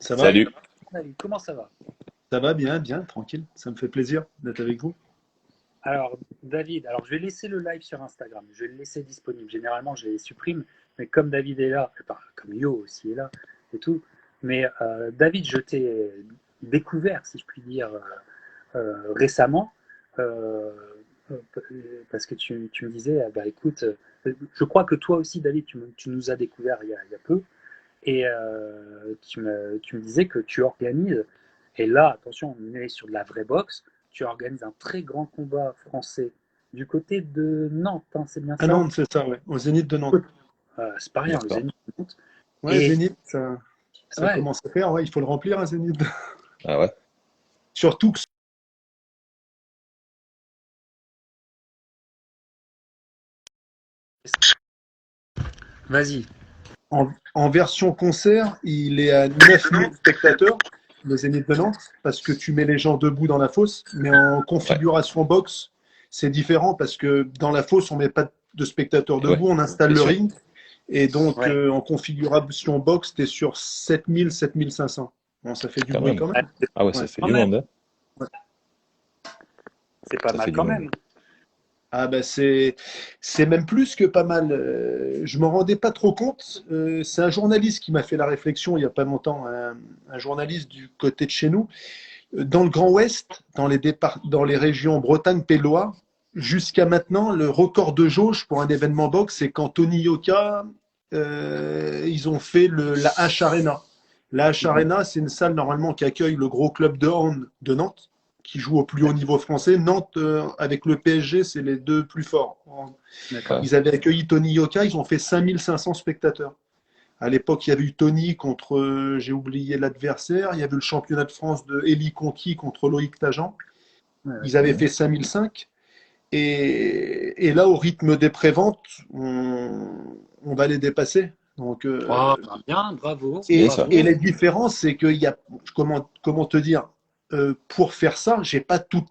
Ça va? Salut. Salut, comment ça va? Ça va bien, bien, tranquille. Ça me fait plaisir d'être avec vous. Alors, David, je vais laisser le live sur Instagram, je vais le laisser disponible. Généralement, je les supprime, mais comme David est là, enfin, comme Yo aussi est là et tout, mais David, je t'ai découvert, si je puis dire, récemment, euh, parce que tu me disais, ah bah écoute, je crois que toi aussi, David, tu nous as découvert il y a peu, et tu me disais que tu organises, et là, attention, on est sur de la vraie boxe, tu organises un très grand combat français du côté de Nantes, hein, c'est bien À ça? Nantes, c'est ça, ouais. Au Zénith de Nantes. C'est pas rien, le D'accord. Zénith de Nantes. Ouais, Et Zénith, ça ouais, commence à faire. Ouais, il faut le remplir, un Zénith. Ah ouais? Surtout que vas-y. en version concert, il est à 9000 spectateurs, le Zénith de Nantes, parce que tu mets les gens debout dans la fosse. Mais en Ouais. configuration boxe, c'est différent parce que dans la fosse, on met pas de spectateurs Et ouais, debout, on installe bien le sûr. ring. Et donc, Ouais, en configuration boxe, tu es sur 7000, 7500. Bon, ça fait du Quand bruit même. quand ouais, même. Ah ouais, Ouais. ça fait quand du même, monde, hein? c'est pas Ça fait mal du quand monde. même. Ah ben c'est même plus que pas mal. Je m'en rendais pas trop compte. C'est un journaliste qui m'a fait la réflexion il y a pas longtemps, un journaliste du côté de chez nous. Dans le Grand Ouest, dans les régions Bretagne, Pays de Loire, jusqu'à maintenant, le record de jauge pour un événement boxe, c'est quand Tony Yoka, ils ont fait la H Arena. La H Mhm. Arena, c'est une salle normalement qui accueille le gros club de hand de Nantes, qui joue au plus haut niveau français. Nantes, avec le PSG, c'est les deux plus forts. D'accord. Ouais. Ils avaient accueilli Tony Yoka, ils ont fait 5500 spectateurs. À l'époque, il y avait eu Tony contre, j'ai oublié l'adversaire, il y avait eu le championnat de France de Eli Conti contre Loïc Tajan. Ouais, ouais. Ils avaient Mhm. fait 5005. Et là, au rythme des préventes, on va les dépasser. Donc, Oh, bah bien, bravo, C'est bien ça. et bravo. la différence, c'est qu'il y a, comment te dire, pour faire ça, j'ai pas toute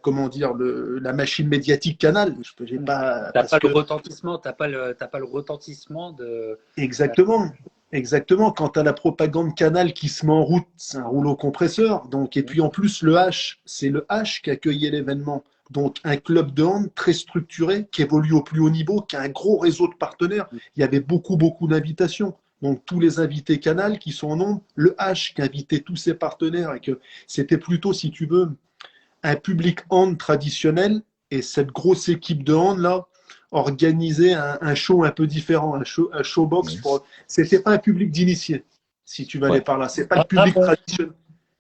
comment dire, la machine médiatique Canal. J'ai pas, T'as parce pas le que retentissement, t'as pas le retentissement de. euh, exactement, exactement. Quand tu as la propagande Canal qui se met en route, c'est un rouleau compresseur. Donc, et puis en plus, c'est le H qui accueillait l'événement. Donc, un club de hand très structuré, qui évolue au plus haut niveau, qui a un gros réseau de partenaires. Il y avait beaucoup, beaucoup d'invitations. Donc, tous les invités Canal qui sont en nombre, le H qui invitait tous ses partenaires, et que c'était plutôt, si tu veux, un public hand traditionnel, et cette grosse équipe de hand là organisait un show un peu différent, un showbox Mhm. pour. C'était pas un public d'initiés, si tu vas aller Ouais. par là. C'est pas le Ah public bon? traditionnel.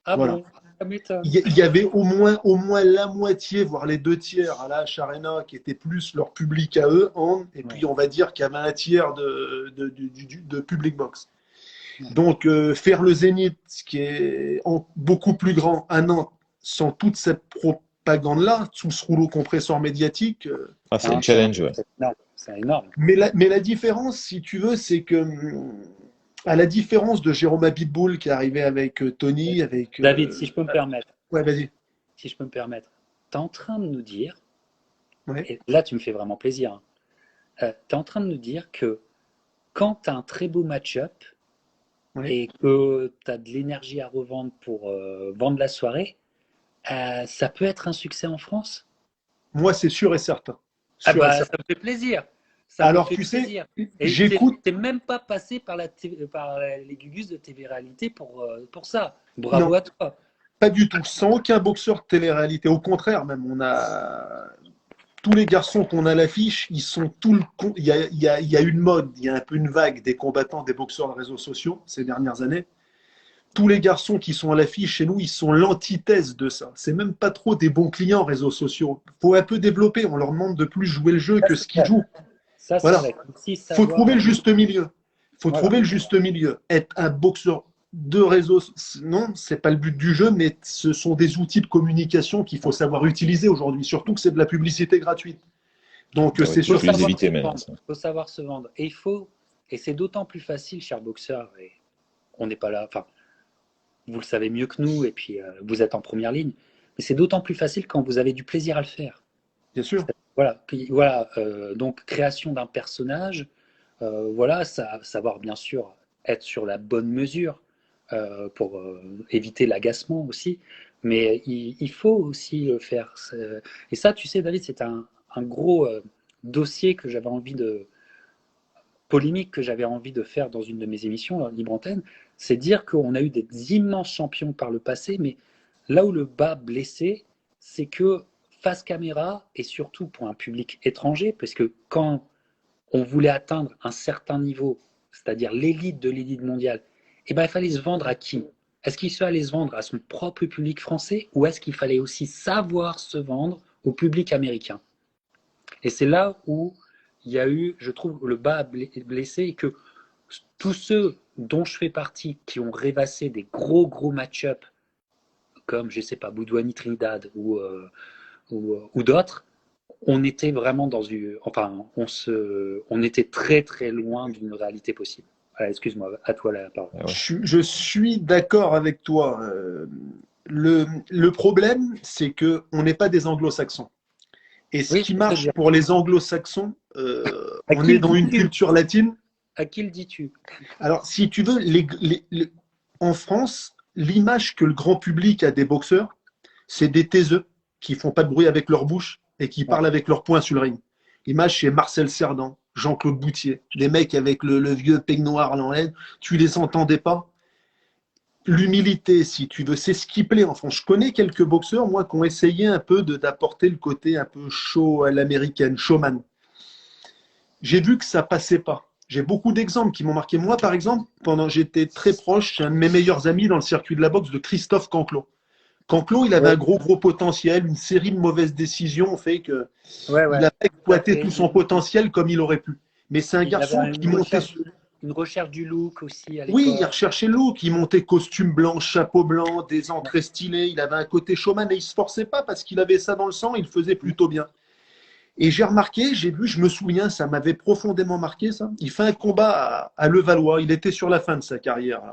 Ah Voilà. bon? Ça m'étonne. Il y avait au moins la moitié, voire les deux tiers à la H Arena qui était plus leur public à eux, hand, et Ouais, puis on va dire qu'il y avait un tiers de public box. ouais. Donc, faire le Zénith, qui est beaucoup plus grand à Nantes, sans toute cette propagande-là, sous ce rouleau compresseur médiatique. Ah, c'est un Non, challenge, ouais. c'est énorme. C'est énorme. Mais la différence, si tu veux, c'est que, à la différence de Jérôme Abitboul qui est arrivé avec Tony, avec. David, si je peux me permettre, Ouais, vas-y. si je peux me permettre, tu es en train de nous dire, Ouais, et là tu me fais vraiment plaisir, hein, tu es en train de nous dire que quand tu as un très beau match-up ouais. et que tu as de l'énergie à revendre pour vendre la soirée, ça peut être un succès en France? Moi, c'est sûr et certain. Ah Sûr et bah ça certain. me fait plaisir. Ça me Alors, fait tu sais, plaisir. Et j'écoute. t'es même pas passé par les gugus de TV Réalité pour ça. Non, Bravo à toi. pas du tout. Sans aucun boxeur de télé-réalité. Au contraire, même, on a. Tous les garçons qu'on a à l'affiche, ils sont tout le. Il y a une mode, il y a un peu une vague des combattants, des boxeurs de réseaux sociaux ces dernières années. Tous les garçons qui sont à l'affiche chez nous, ils sont l'antithèse de ça. C'est même pas trop des bons clients réseaux sociaux. Faut un peu développer. On leur demande de plus jouer le jeu Ça que c'est ce qu'ils vrai. jouent. Ça c'est Voilà. vrai. Aussi Faut trouver savoir. le juste milieu. Faut Voilà. trouver le juste milieu. Être un boxeur de réseau, non, c'est pas le but du jeu, mais ce sont des outils de communication qu'il faut savoir utiliser aujourd'hui. Surtout que c'est de la publicité gratuite. Donc, Ah oui, c'est tu peux Faut sûr plus que les savoir se éviter maintenant, vendre. ça. Faut savoir se vendre. Et c'est d'autant plus facile, cher boxeur. Et on n'est pas là. Enfin, vous le savez mieux que nous. Et puis vous êtes en première ligne. Mais c'est d'autant plus facile quand vous avez du plaisir à le faire. bien sûr. Voilà. Voilà. Donc création d'un personnage. Voilà, savoir bien sûr être sur la bonne mesure. pour éviter l'agacement aussi. Mais il faut aussi le faire. Et ça, tu sais, David, c'est un gros dossier que j'avais envie de polémique que j'avais envie de faire dans une de mes émissions, Libre Antenne, c'est dire qu'on a eu des immenses champions par le passé, mais là où le bas blessé, c'est que face caméra, et surtout pour un public étranger, parce que quand on voulait atteindre un certain niveau, c'est-à-dire l'élite de l'élite mondiale, eh ben, il fallait se vendre à qui? Est-ce qu'il fallait se vendre à son propre public français ou est-ce qu'il fallait aussi savoir se vendre au public américain? Et c'est là où il y a eu, je trouve, le bas blessé et que tous ceux dont je fais partie qui ont rêvassé des gros match-up comme, je ne sais pas, Boudouani Trinidad ou d'autres, on était vraiment dans une. Enfin, on était très loin d'une réalité possible. Voilà, excuse-moi, à toi la parole. Ah ouais. Je suis d'accord avec toi. Le problème, c'est qu'on n'est pas des anglo-saxons. Et ce Oui, qui je peux te marche dire. pour les anglo-saxons, À on qui est le dans une dis-tu? culture latine. À qui le dis-tu? Alors, si tu veux, en France, l'image que le grand public a des boxeurs, c'est des taiseux qui font pas de bruit avec leur bouche et qui Ouais. parlent avec leurs poings sur le ring. L'image, c'est Marcel Cerdan, Jean-Claude Boutier, des mecs avec le vieux peignoir en laine, tu les entendais pas. L'humilité, si tu veux, c'est ce qui plaît en France. Je connais quelques boxeurs, moi, qui ont essayé un peu d'apporter le côté un peu show à l'américaine, showman. J'ai vu que ça passait pas. J'ai beaucoup d'exemples qui m'ont marqué. Moi, par exemple, j'étais très proche, un de mes meilleurs amis dans le circuit de la boxe, de Christophe Canclot. Canclot, il avait Ouais. un gros potentiel, une série de mauvaises décisions ont fait que Ouais, il a pas tout à exploité fait. tout son potentiel comme il aurait pu. Mais c'est un Il garçon avait qui montait. une recherche du look aussi à Oui, il l'époque. recherchait le look, il montait costume blanc, chapeau blanc, des entrées stylées, il avait un côté showman et il se forçait pas parce qu'il avait ça dans le sang, il le faisait plutôt bien. Et j'ai remarqué, j'ai vu, je me souviens, ça m'avait profondément marqué ça. Il fait un combat à Levallois, il était sur la fin de sa carrière.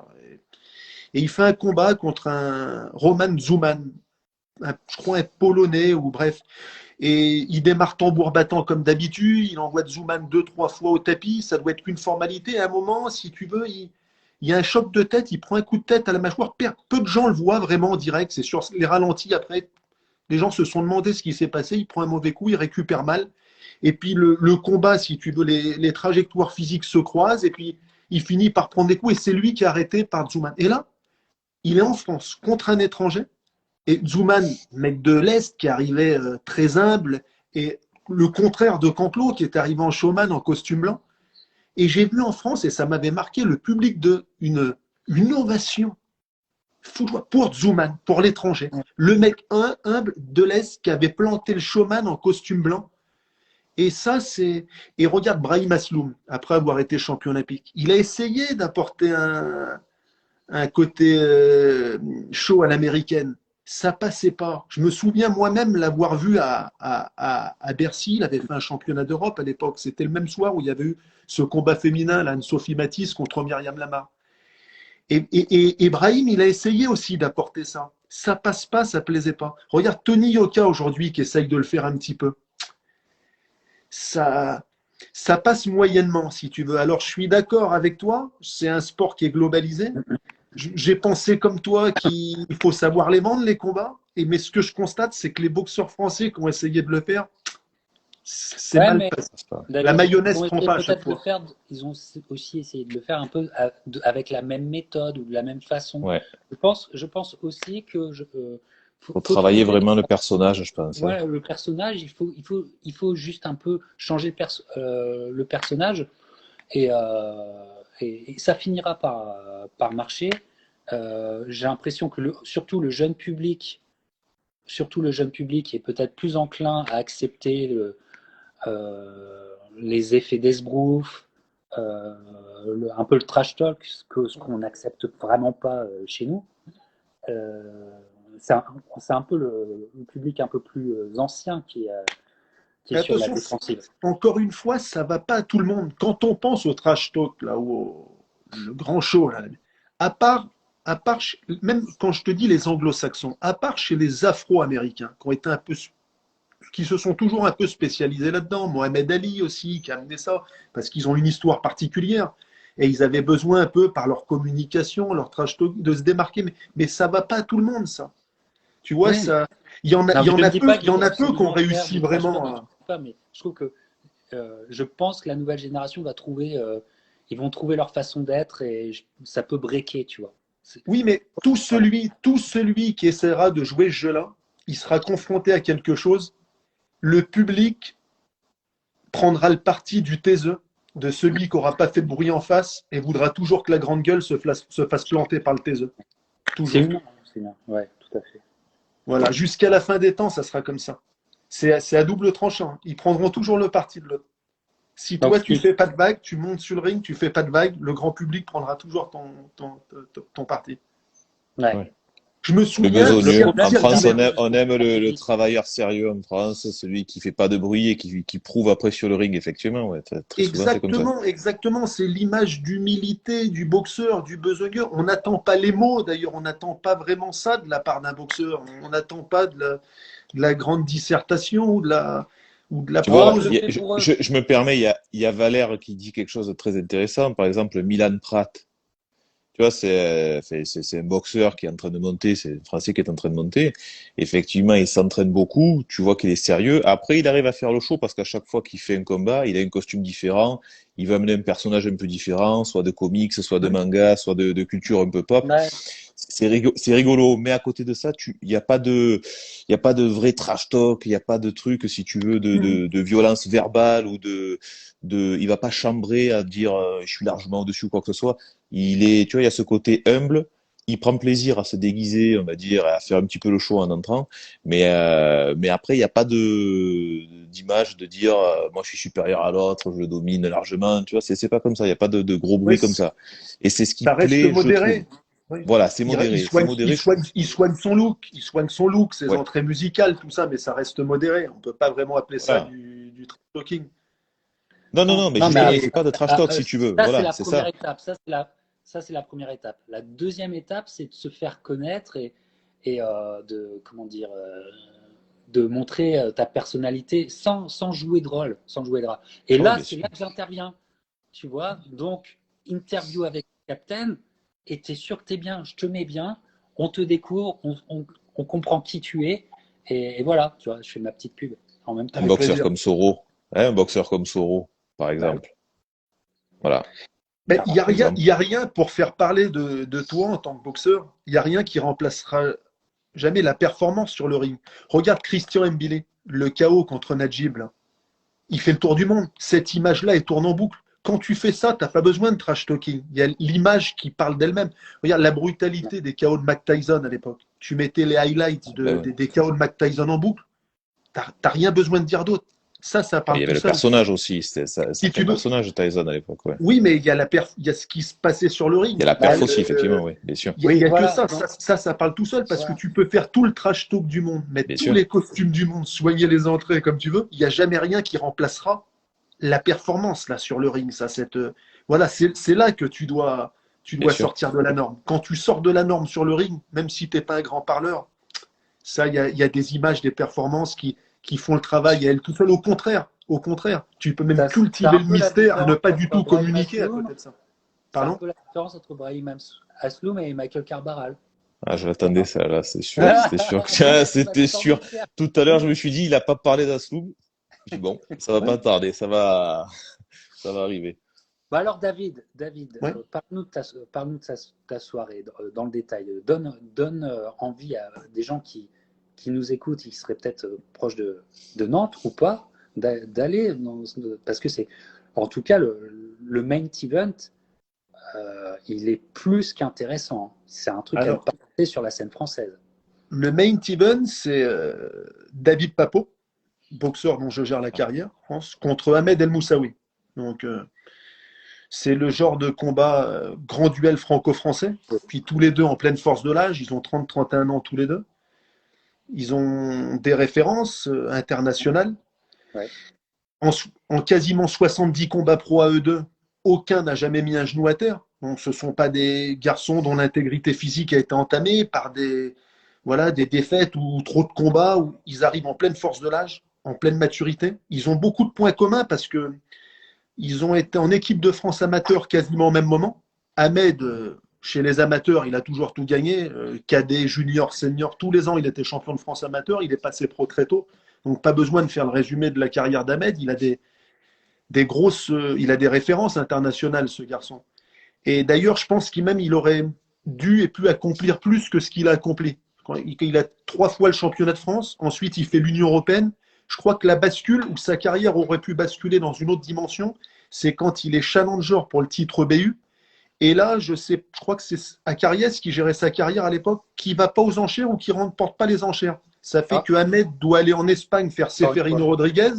Et il fait un combat contre un Roman Zuman, je crois un Polonais ou bref. Et il démarre tambour battant comme d'habitude, il envoie Zuman 2, 3 fois au tapis, ça doit être qu'une formalité. À un moment, si tu veux, il y a un choc de tête, il prend un coup de tête à la mâchoire. Peu de gens le voient vraiment en direct, c'est sur les ralentis après. Les gens se sont demandé ce qui s'est passé, il prend un mauvais coup, il récupère mal. Et puis le combat, si tu veux, les trajectoires physiques se croisent, et puis il finit par prendre des coups, et c'est lui qui est arrêté par Zuman. Et là, il est en France contre un étranger, et Zuman, mec de l'Est, qui arrivait très humble, et le contraire de Canclot, qui est arrivé en showman en costume blanc. Et j'ai vu en France, et ça m'avait marqué, le public une ovation pour Zuman, pour l'étranger. Le mec humble de l'Est qui avait planté le showman en costume blanc. Et ça, c'est. Et regarde Brahim Asloum, après avoir été champion olympique. Il a essayé d'apporter un côté show à l'américaine. Ça passait pas. Je me souviens moi-même l'avoir vu à Bercy. Il avait fait un championnat d'Europe à l'époque. C'était le même soir où il y avait eu ce combat féminin, là, Anne-Sophie Matisse contre Myriam Lamar. Et Brahim, il a essayé aussi d'apporter ça. Ça passe pas, ça plaisait pas. Regarde Tony Yoka aujourd'hui qui essaye de le faire un petit peu. Ça passe moyennement, si tu veux. Alors, je suis d'accord avec toi, c'est un sport qui est globalisé. J'ai pensé comme toi qu'il faut savoir les vendre, les combats. Mais ce que je constate, c'est que les boxeurs français qui ont essayé de le faire, c'est Ouais, mal mais fait. David, La mayonnaise ils ont prend essayé pas à chaque peut-être de le fois. faire, ils ont aussi essayé de le faire un peu avec la même méthode ou de la même façon. Ouais. Je pense aussi que Faut faut travailler trouver vraiment le personnage, je pense. Hein. voilà, le personnage, il faut juste un peu changer le personnage et, et ça finira par marcher. J'ai l'impression que surtout le jeune public est peut-être plus enclin à accepter les effets d'esbrouf, un peu le trash talk, ce qu'on n'accepte vraiment pas chez nous. Euh, c'est un peu le public un peu plus ancien qui est sur la Attention, défensive. encore une fois, ça va pas à tout le monde. Quand on pense au trash talk, là, ou le grand show, là, à part, même quand je te dis les anglo-saxons, à part chez les afro-américains, qui se sont toujours un peu spécialisés là-dedans, Mohamed Ali aussi, qui a amené ça, parce qu'ils ont une histoire particulière. et ils avaient besoin un peu, par leur communication, leur trash talk, de se démarquer. Mais ça va pas à tout le monde, ça. Tu vois, Oui. ça, il y en a, Non, il y mais en je ne a dis peu, pas il y en qu'il a faut peu qui ont absolument faire réussi du trash talk, vraiment. je ne dis pas, mais je trouve que je pense que la nouvelle génération va trouver, ils vont trouver leur façon d'être et ça peut breaker, tu vois. Oui, mais Voilà. tout celui qui essaiera de jouer ce jeu-là, il sera confronté à quelque chose. Le public prendra le parti du taiseux, de celui qui n'aura pas fait de bruit en face et voudra toujours que la grande gueule se fasse planter par le taiseux. C'est Toujours. humain, c'est humain. Ouais, tout à fait. Voilà, jusqu'à la fin des temps, ça sera comme ça. C'est à double tranchant. Ils prendront toujours le parti de l'autre. Si Donc, toi, tu fais pas de vague, tu montes sur le ring, tu fais pas de vague, le grand public prendra toujours ton parti. ouais. Ouais. Je me Le souviens, besogneux. En problème, France, c'est on aime que- le travailleur sérieux en France, celui qui fait pas de bruit et qui prouve après sur le ring, effectivement. Ouais, très souvent, c'est comme ça. exactement, exactement. C'est l'image d'humilité du boxeur, du besogneux. On n'attend pas les mots, d'ailleurs, on n'attend pas vraiment ça de la part d'un boxeur. On n'attend pas de la grande dissertation ou de la Tu vois, prose. je me permets, il y a Valère qui dit quelque chose de très intéressant. Par exemple, Milan Pratt. Tu vois, c'est un boxeur qui est en train de monter, c'est un Français qui est en train de monter. Effectivement, il s'entraîne beaucoup, tu vois qu'il est sérieux. Après, il arrive à faire le show parce qu'à chaque fois qu'il fait un combat, il a un costume différent, il va amener un personnage un peu différent, soit de comics, soit de manga, soit de culture un peu pop. Ouais. C'est rigolo, mais à côté de ça, il y a pas de vrai trash talk, il y a pas de truc, si tu veux, de violence verbale ou il va pas chambrer à dire je suis largement au-dessus ou quoi que ce soit. Tu vois, il y a ce côté humble. Il prend plaisir à se déguiser, on va dire, à faire un petit peu le show en entrant. Mais après, il n'y a pas d'image de dire, moi, je suis supérieur à l'autre, je le domine largement. Tu vois, c'est pas comme ça. Il n'y a pas de gros Ouais, bruit comme ça. Et c'est ce qui ça reste plaît, je trouve. modéré. Oui. Voilà, c'est Il modéré. C'est soigne, modéré. il soigne son look, ses Ouais. entrées musicales, tout ça, mais ça reste modéré. On ne peut pas vraiment appeler ça Voilà. du trash talking. Non, non, Non, non, mais non, mais justement, Mais c'est pas de trash talk si tu veux. ça, c'est Voilà, la c'est première ça. étape. Ça, c'est la première étape. La deuxième étape, c'est de se faire connaître et de, comment dire, de montrer ta personnalité sans jouer de rôle, sans jouer de rôle. Et Ouais, là, bien c'est sûr. là que j'interviens, tu vois. Donc, interview avec le Captain, et tu es sûr que tu es bien, je te mets bien, on te découvre, on comprend qui tu es, et voilà, tu vois, je fais ma petite pub en même Un temps. avec boxeur plaisir. comme Soro. Hein, un boxeur comme Soro, par Bah oui. exemple. Voilà, Mais il n'y a par rien, exemple. il y a rien pour faire parler de toi en tant que boxeur. Il n'y a rien qui remplacera jamais la performance sur le ring. Regarde Christian Mbile, le KO contre Najib, là. Il fait le tour du monde. Cette image-là, elle tourne en boucle. Quand tu fais ça, tu n'as pas besoin de trash talking. Il y a l'image qui parle d'elle-même. Regarde la brutalité des KO de Mike Tyson à l'époque. Tu mettais les highlights Ben ouais. des KO de Mike Tyson en boucle. Tu n'as rien besoin de dire d'autre. Ça Ben, il parle y avait tout le seul. personnage aussi. Si C'était tu un veux, personnage, Tyson, à l'époque, ouais. oui, mais il y a ce qui se passait sur le Il y ring. a la Bah, perf aussi, effectivement, oui, bien sûr. Il y oui, a que voilà. ça. Donc, Ça parle tout seul parce que voilà. tu peux faire tout le trash talk du monde, mettre Bien tous sûr. les costumes du monde, soigner les entrées comme tu veux. Il n'y a jamais rien qui remplacera la performance là sur le ring. Voilà, c'est là que tu Bien dois sûr. sortir de la norme. Quand tu sors de la norme sur le ring, même si tu n'es pas un grand parleur, ça, il y a des images, des performances qui font le travail à elles tout seules. Au contraire, tu peux même C'est cultiver un le peu la mystère, ne différence pas du entre tout Brahim communiquer à Asloum, côté de ça. c'est un Pardon? peu la différence entre Brahim Asloum et Michael Carbaral. Ah, je l'attendais, Voilà. ça, là, c'est sûr. C'était sûr. Tiens, Tu c'était m'attendais sûr. de faire. Tout à l'heure, je me suis dit, il a pas parlé d'Asloum. Je dis, bon, ça va Ouais, pas tarder, ça va arriver. Bah alors David, ouais. parle-nous de ta soirée dans le détail. Donne envie à des gens qui nous écoutent, qui seraient peut-être proches de Nantes ou pas, d'aller parce que c'est en tout cas le main event, il est plus qu'intéressant. C'est un truc à ne Alors, pas passer sur la scène française. le main event, c'est David Papo, boxeur dont je gère la Ah, carrière, en France, contre Ahmed El Moussaoui. Donc, c'est le genre de combat grand duel franco-français. Puis tous les deux en pleine force de l'âge, ils ont 30-31 ans tous les deux. Ils ont des références internationales. Ouais. En quasiment 70 combats pro à eux deux, aucun n'a jamais mis un genou à terre. Donc ce ne sont pas des garçons dont l'intégrité physique a été entamée par des défaites ou trop de combats où ils arrivent en pleine force de l'âge, en pleine maturité. Ils ont beaucoup de points communs parce que Ils ont été en équipe de France amateur quasiment au même moment. Ahmed, chez les amateurs, il a toujours tout gagné. Cadet, junior, senior, tous les ans, il était champion de France amateur. Il est passé pro très tôt. Donc, pas besoin de faire le résumé de la carrière d'Ahmed. Il a il a des références internationales, ce garçon. Et d'ailleurs, je pense qu'il aurait dû et pu accomplir plus que ce qu'il a accompli. Il a 3 fois le championnat de France. Ensuite, il fait l'Union européenne. Je crois que la bascule, où sa carrière aurait pu basculer dans une autre dimension, c'est quand il est challenger pour le titre BU. Et là, je crois que c'est Acariès qui gérait sa carrière à l'époque, qui ne va pas aux enchères ou qui ne remporte pas les enchères. Ça fait que Ahmed doit aller en Espagne faire Ceferino Rodriguez.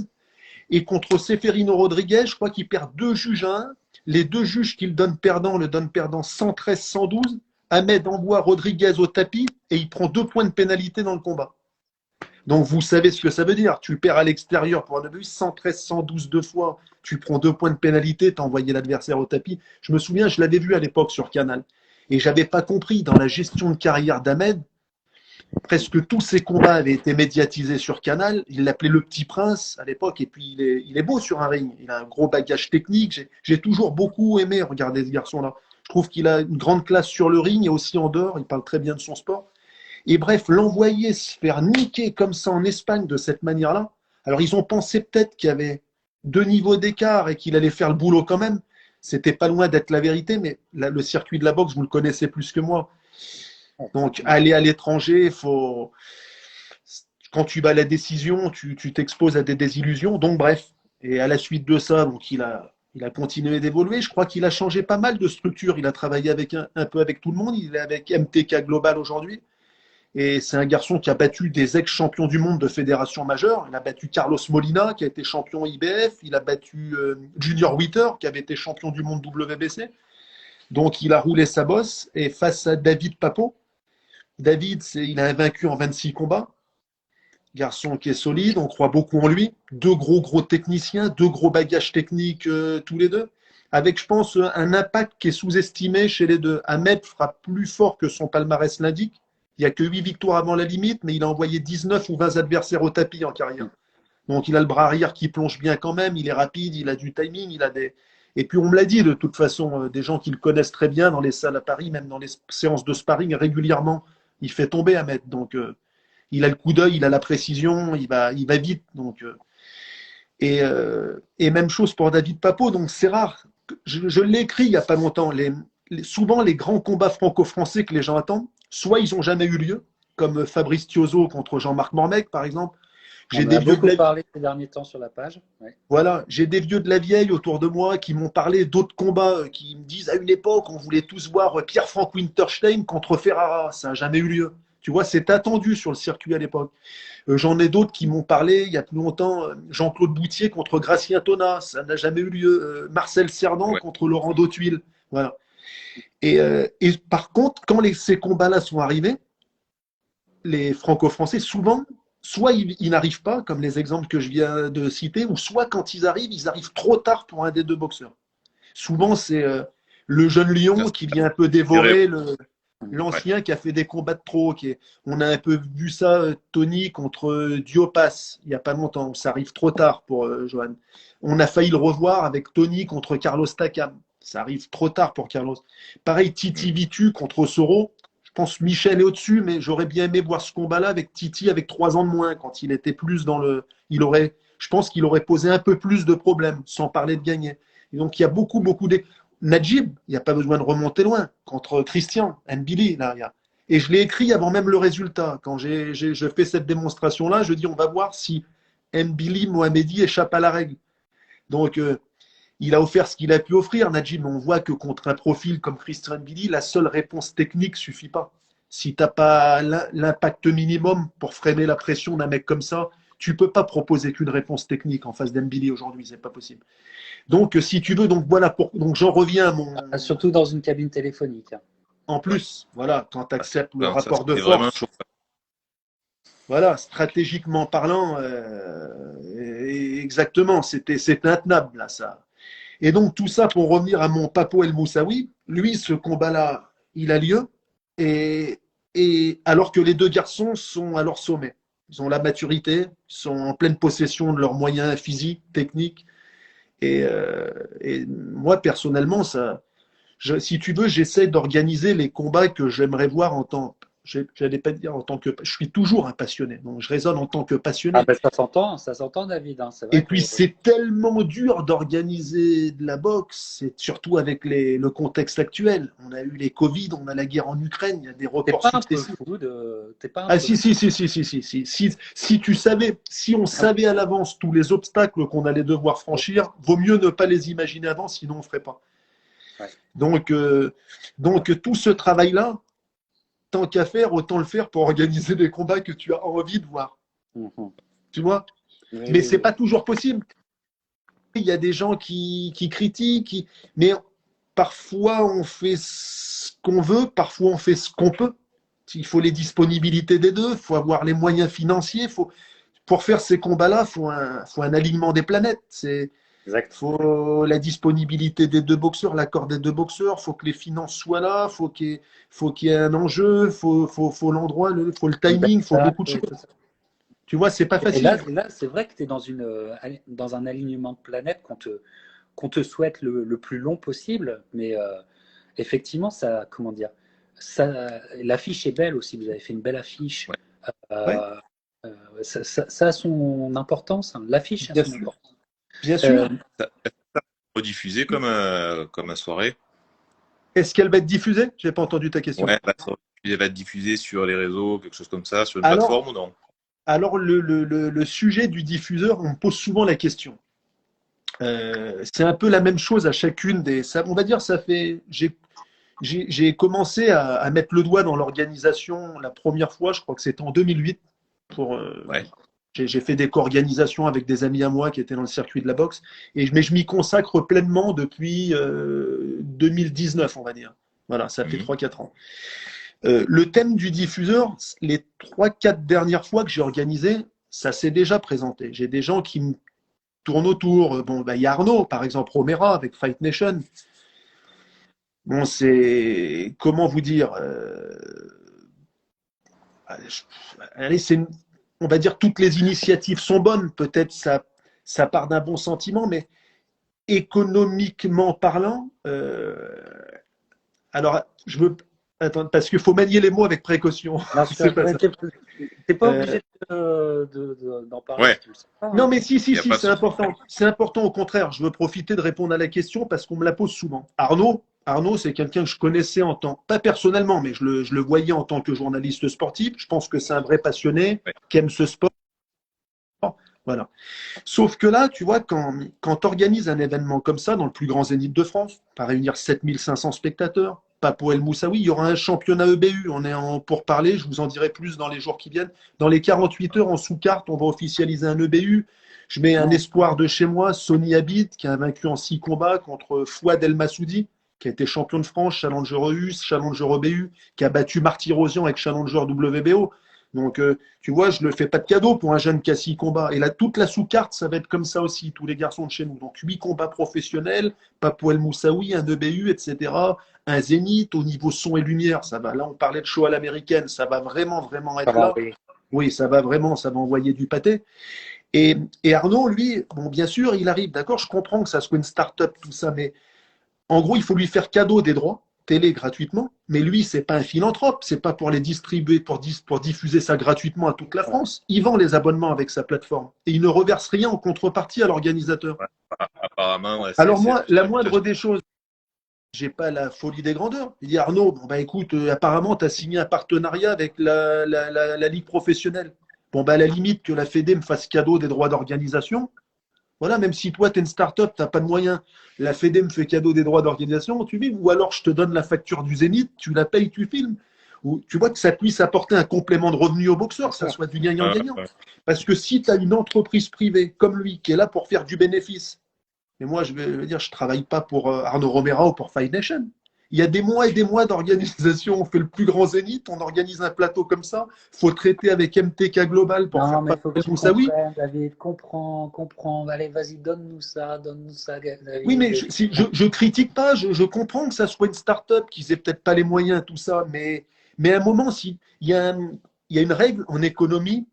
Et contre Ceferino Rodriguez, je crois qu'il perd 2 juges à 1. Les 2 juges qu'il donne perdant le donnent perdant 113-112. Ahmed envoie Rodriguez au tapis et il prend 2 points de pénalité dans le combat. Donc vous savez ce que ça veut dire. Tu perds à l'extérieur pour un début, 113-112 2 fois. Tu prends 2 points de pénalité, tu as envoyé l'adversaire au tapis. Je me souviens, je l'avais vu à l'époque sur Canal. Et je n'avais pas compris, dans la gestion de carrière d'Ahmed, presque tous ses combats avaient été médiatisés sur Canal. Il l'appelait le Petit Prince à l'époque. Et puis, il est beau sur un ring. Il a un gros bagage technique. J'ai toujours beaucoup aimé regarder ce garçon-là. Je trouve qu'il a une grande classe sur le ring et aussi en dehors. Il parle très bien de son sport. Et bref, l'envoyer se faire niquer comme ça en Espagne de cette manière-là. Alors, ils ont pensé peut-être qu'il y avait 2 niveaux d'écart et qu'il allait faire le boulot quand même. C'était pas loin d'être la vérité, mais le circuit de la boxe, vous le connaissez plus que moi. Donc, aller à l'étranger, quand tu vas à la décision, tu t'exposes à des désillusions. Donc, bref. Et à la suite de ça, donc, il a continué d'évoluer. Je crois qu'il a changé pas mal de structures. Il a travaillé un peu avec tout le monde. Il est avec MTK Global aujourd'hui. Et c'est un garçon qui a battu des ex-champions du monde de fédération majeure. Il a battu Carlos Molina, qui a été champion IBF. Il a battu Junior Witter, qui avait été champion du monde WBC. Donc, il a roulé sa bosse. Et face à David Papo, David, il a vaincu en 26 combats. Garçon qui est solide, on croit beaucoup en lui. 2 gros techniciens, 2 gros bagages techniques tous les deux. Avec, je pense, un impact qui est sous-estimé chez les deux. Ahmed frappe plus fort que son palmarès l'indique. Il n'y a que 8 victoires avant la limite, mais il a envoyé 19 ou 20 adversaires au tapis en carrière. Donc il a le bras arrière qui plonge bien quand même, il est rapide, il a du timing, Et puis on me l'a dit de toute façon, des gens qui le connaissent très bien dans les salles à Paris, même dans les séances de sparring régulièrement, il fait tomber Ahmed. Donc il a le coup d'œil, il a la précision, il va vite. Donc, et même chose pour David Papo, donc c'est rare. Je l'ai écrit il n'y a pas longtemps. Souvent les grands combats franco-français que les gens attendent, soit ils n'ont jamais eu lieu, comme Fabrice Thiozo contre Jean-Marc Mormec, par exemple. On a beaucoup parlé ces derniers temps sur la page. Ouais. Voilà, j'ai des vieux de la vieille autour de moi qui m'ont parlé d'autres combats, qui me disent à une époque, on voulait tous voir Pierre-Franck Winterstein contre Ferrara. Ça n'a jamais eu lieu. Tu vois, c'est attendu sur le circuit à l'époque. J'en ai d'autres qui m'ont parlé il y a plus longtemps, Jean-Claude Boutier contre Gracien Tonat. Ça n'a jamais eu lieu. Marcel Cerdan contre Laurent Dautuil. Voilà. Et par contre, quand ces combats-là sont arrivés, les franco-français, souvent, soit ils n'arrivent pas, comme les exemples que je viens de citer, ou soit quand ils arrivent trop tard pour un des 2 boxeurs. Souvent, c'est le jeune lion qui vient un peu dévorer l'ancien qui a fait des combats de trop. On a un peu vu ça, Tony contre Diopas, il n'y a pas longtemps. Ça arrive trop tard pour Johan. On a failli le revoir avec Tony contre Carlos Takam. Ça arrive trop tard pour Carlos. Pareil, Titi Vitu contre Soro. Je pense que Michel est au-dessus, mais j'aurais bien aimé voir ce combat-là avec Titi avec 3 ans de moins, quand il était plus dans le. Je pense qu'il aurait posé un peu plus de problèmes, sans parler de gagner. Et donc il y a beaucoup de. Najib, il n'y a pas besoin de remonter loin, contre Christian, Mbili, là. Et je l'ai écrit avant même le résultat. Quand je fais cette démonstration-là, je dis on va voir si Mbili Mohamedi échappe à la règle. Donc, il a offert ce qu'il a pu offrir, Najib, mais on voit que contre un profil comme Christian Mbili, la seule réponse technique ne suffit pas. Si tu n'as pas l'impact minimum pour freiner la pression d'un mec comme ça, tu ne peux pas proposer qu'une réponse technique en face d'Mbili aujourd'hui, c'est pas possible. Donc, si tu veux, donc voilà, donc j'en reviens à mon. Surtout dans une cabine téléphonique. En plus, voilà, quand tu acceptes le rapport de force. Voilà, stratégiquement parlant, exactement, c'est intenable, là, ça. Et donc, tout ça pour revenir à mon Papo El Moussaoui, lui, ce combat-là, il a lieu, et alors que les 2 garçons sont à leur sommet. Ils ont la maturité, sont en pleine possession de leurs moyens physiques, techniques, Et moi, personnellement, si tu veux, j'essaie d'organiser les combats que j'aimerais voir j'allais pas dire en tant que, je suis toujours un passionné, donc je raisonne en tant que Ah passionné. ben ça s'entend David, hein. C'est Et vrai que puis c'est tellement dur d'organiser de la boxe, surtout avec le contexte actuel. On a eu les Covid, on a la guerre en Ukraine, il y a des t'es reports pas un peu successifs. fou de, t'es pas un Ah peu si, fou. si, si, si, si, si, si, si tu savais, si on savait à l'avance tous les obstacles qu'on allait devoir franchir, vaut mieux ne pas les imaginer avant, sinon on ne ferait pas. Ouais. Donc, tout ce travail-là, tant qu'à faire, autant le faire pour organiser des combats que tu as envie de voir. Mhm. Tu vois? Oui, Mais oui, c'est oui. pas toujours possible. Il y a des gens qui critiquent, mais parfois on fait ce qu'on veut, parfois on fait ce qu'on peut. Il faut les disponibilités des deux, il faut avoir les moyens financiers. Pour faire ces combats-là, il faut un alignement des planètes. Il Exact. faut la disponibilité des deux boxeurs, l'accord des deux boxeurs, il faut que les finances soient là, faut qu'il y ait un enjeu, faut l'endroit, faut le timing, il faut beaucoup de Et tout choses. ça. Tu vois, c'est pas Et facile. là c'est vrai que tu es dans un alignement de planète qu'on te souhaite le plus long possible, mais effectivement, ça, comment dire, l'affiche est belle aussi. Vous avez fait une belle affiche. Ouais. Ouais, Euh, ça a son importance, hein. L'affiche a bien son sûr. importance. Bien Euh, sûr. Ça rediffusé comme un soirée. Est-ce qu'elle va être diffusée? J'ai pas entendu ta question. Ouais, elle va être diffusée sur les réseaux, quelque chose comme ça, sur une Alors, plateforme ou non? alors le sujet du diffuseur, on me pose souvent la question. C'est un peu la même chose à chacune on va dire, j'ai commencé à mettre le doigt dans l'organisation la première fois, je crois que c'était en 2008. Ouais. J'ai fait des co-organisations avec des amis à moi qui étaient dans le circuit de la boxe, mais je m'y consacre pleinement depuis 2019, on va dire. Voilà, ça fait Mhm. 3-4 ans. Le thème du diffuseur, les 3-4 dernières fois que j'ai organisé, ça s'est déjà présenté. J'ai des gens qui me tournent autour. Bon, bah, il y a Arnaud, par exemple, Romera avec Fight Nation. Bon, c'est. Comment vous dire allez, on va dire toutes les initiatives sont bonnes. Peut-être ça part d'un bon sentiment, mais économiquement parlant, alors je veux. Attends, parce qu'il faut manier les mots avec précaution. bien C'est sûr, pas ça. t'es pas Euh, obligé d'en parler Ouais, si tu le sais pas, non, hein. mais si, il si, n'y a si, pas de c'est souci. important. C'est important, au contraire. Je veux profiter de répondre à la question parce qu'on me la pose souvent. Arnaud, c'est quelqu'un que je connaissais pas personnellement, mais je le voyais en tant que journaliste sportif. Je pense que c'est un vrai passionné Ouais. qui aime ce sport. Voilà. Sauf que là, tu vois, quand tu organises un événement comme ça dans le plus grand zénith de France, par réunir 7500 spectateurs, Papo El Moussaoui, il y aura un championnat EBU. On est pour parler, je vous en dirai plus dans les jours qui viennent. Dans les 48 heures en sous-carte, on va officialiser un EBU. Je mets un espoir de chez moi, Sonny Habit, qui a vaincu en 6 combats contre Fouad El Massoudi, qui a été champion de France, challenger US, challenger EBU, qui a battu Marty Rosian avec challenger WBO. Donc, tu vois, je ne le fais pas de cadeau pour un jeune qui a 6 combats. Et là, toute la sous-carte, ça va être comme ça aussi, tous les garçons de chez nous. Donc, 8 combats professionnels, Papo El Moussaoui, un EBU, etc. Un Zénith au niveau son et lumière. Ça va. Là, on parlait de show à l'américaine. Ça va vraiment, vraiment Ça être va là. envoyer. Oui, ça va vraiment, ça va envoyer du pâté. Et Arnaud, lui, bon, bien sûr, il arrive. D'accord, je comprends que ça soit une start-up, tout ça, mais en gros, il faut lui faire cadeau des droits télé gratuitement, mais lui, c'est pas un philanthrope, c'est pas pour les distribuer, pour diffuser ça gratuitement à toute la Ouais. France. Il vend les abonnements avec sa plateforme et il ne reverse rien en contrepartie à l'organisateur. Ouais. Apparemment, ouais, Alors moi, c'est la la moindre réputation. des choses, j'ai pas la folie des grandeurs. Il dit Arnaud, bon bah écoute, apparemment tu as signé un partenariat avec la ligue professionnelle. Bon bah à la limite que la Fédé me fasse cadeau des droits d'organisation. Voilà, même si toi, tu es une start-up, tu n'as pas de moyens, la Fédé me fait cadeau des droits d'organisation, tu vis, ou alors je te donne la facture du Zénith, tu la payes, tu filmes. Ou tu vois que ça puisse apporter un complément de revenu au boxeur, Bien que ça sûr. soit du gagnant-gagnant. Ouais. Parce que si tu as une entreprise privée comme lui qui est là pour faire du bénéfice, et moi je vais dire, je ne travaille pas pour Arnaud Romera ou pour Fight Nation. Il y a des mois et des mois d'organisation. On fait le plus grand zénith, on organise un plateau comme ça. Il faut traiter avec MTK Global pour Non, faire mais pas il faut que de tu Moussaoui. comprennes, David. Comprends. Allez, vas-y, donne-nous ça, Oui, mais David. je critique pas, je comprends que ça soit une start-up, qu'ils aient peut-être pas les moyens, tout ça, mais à un moment, si, il y a une règle en économie,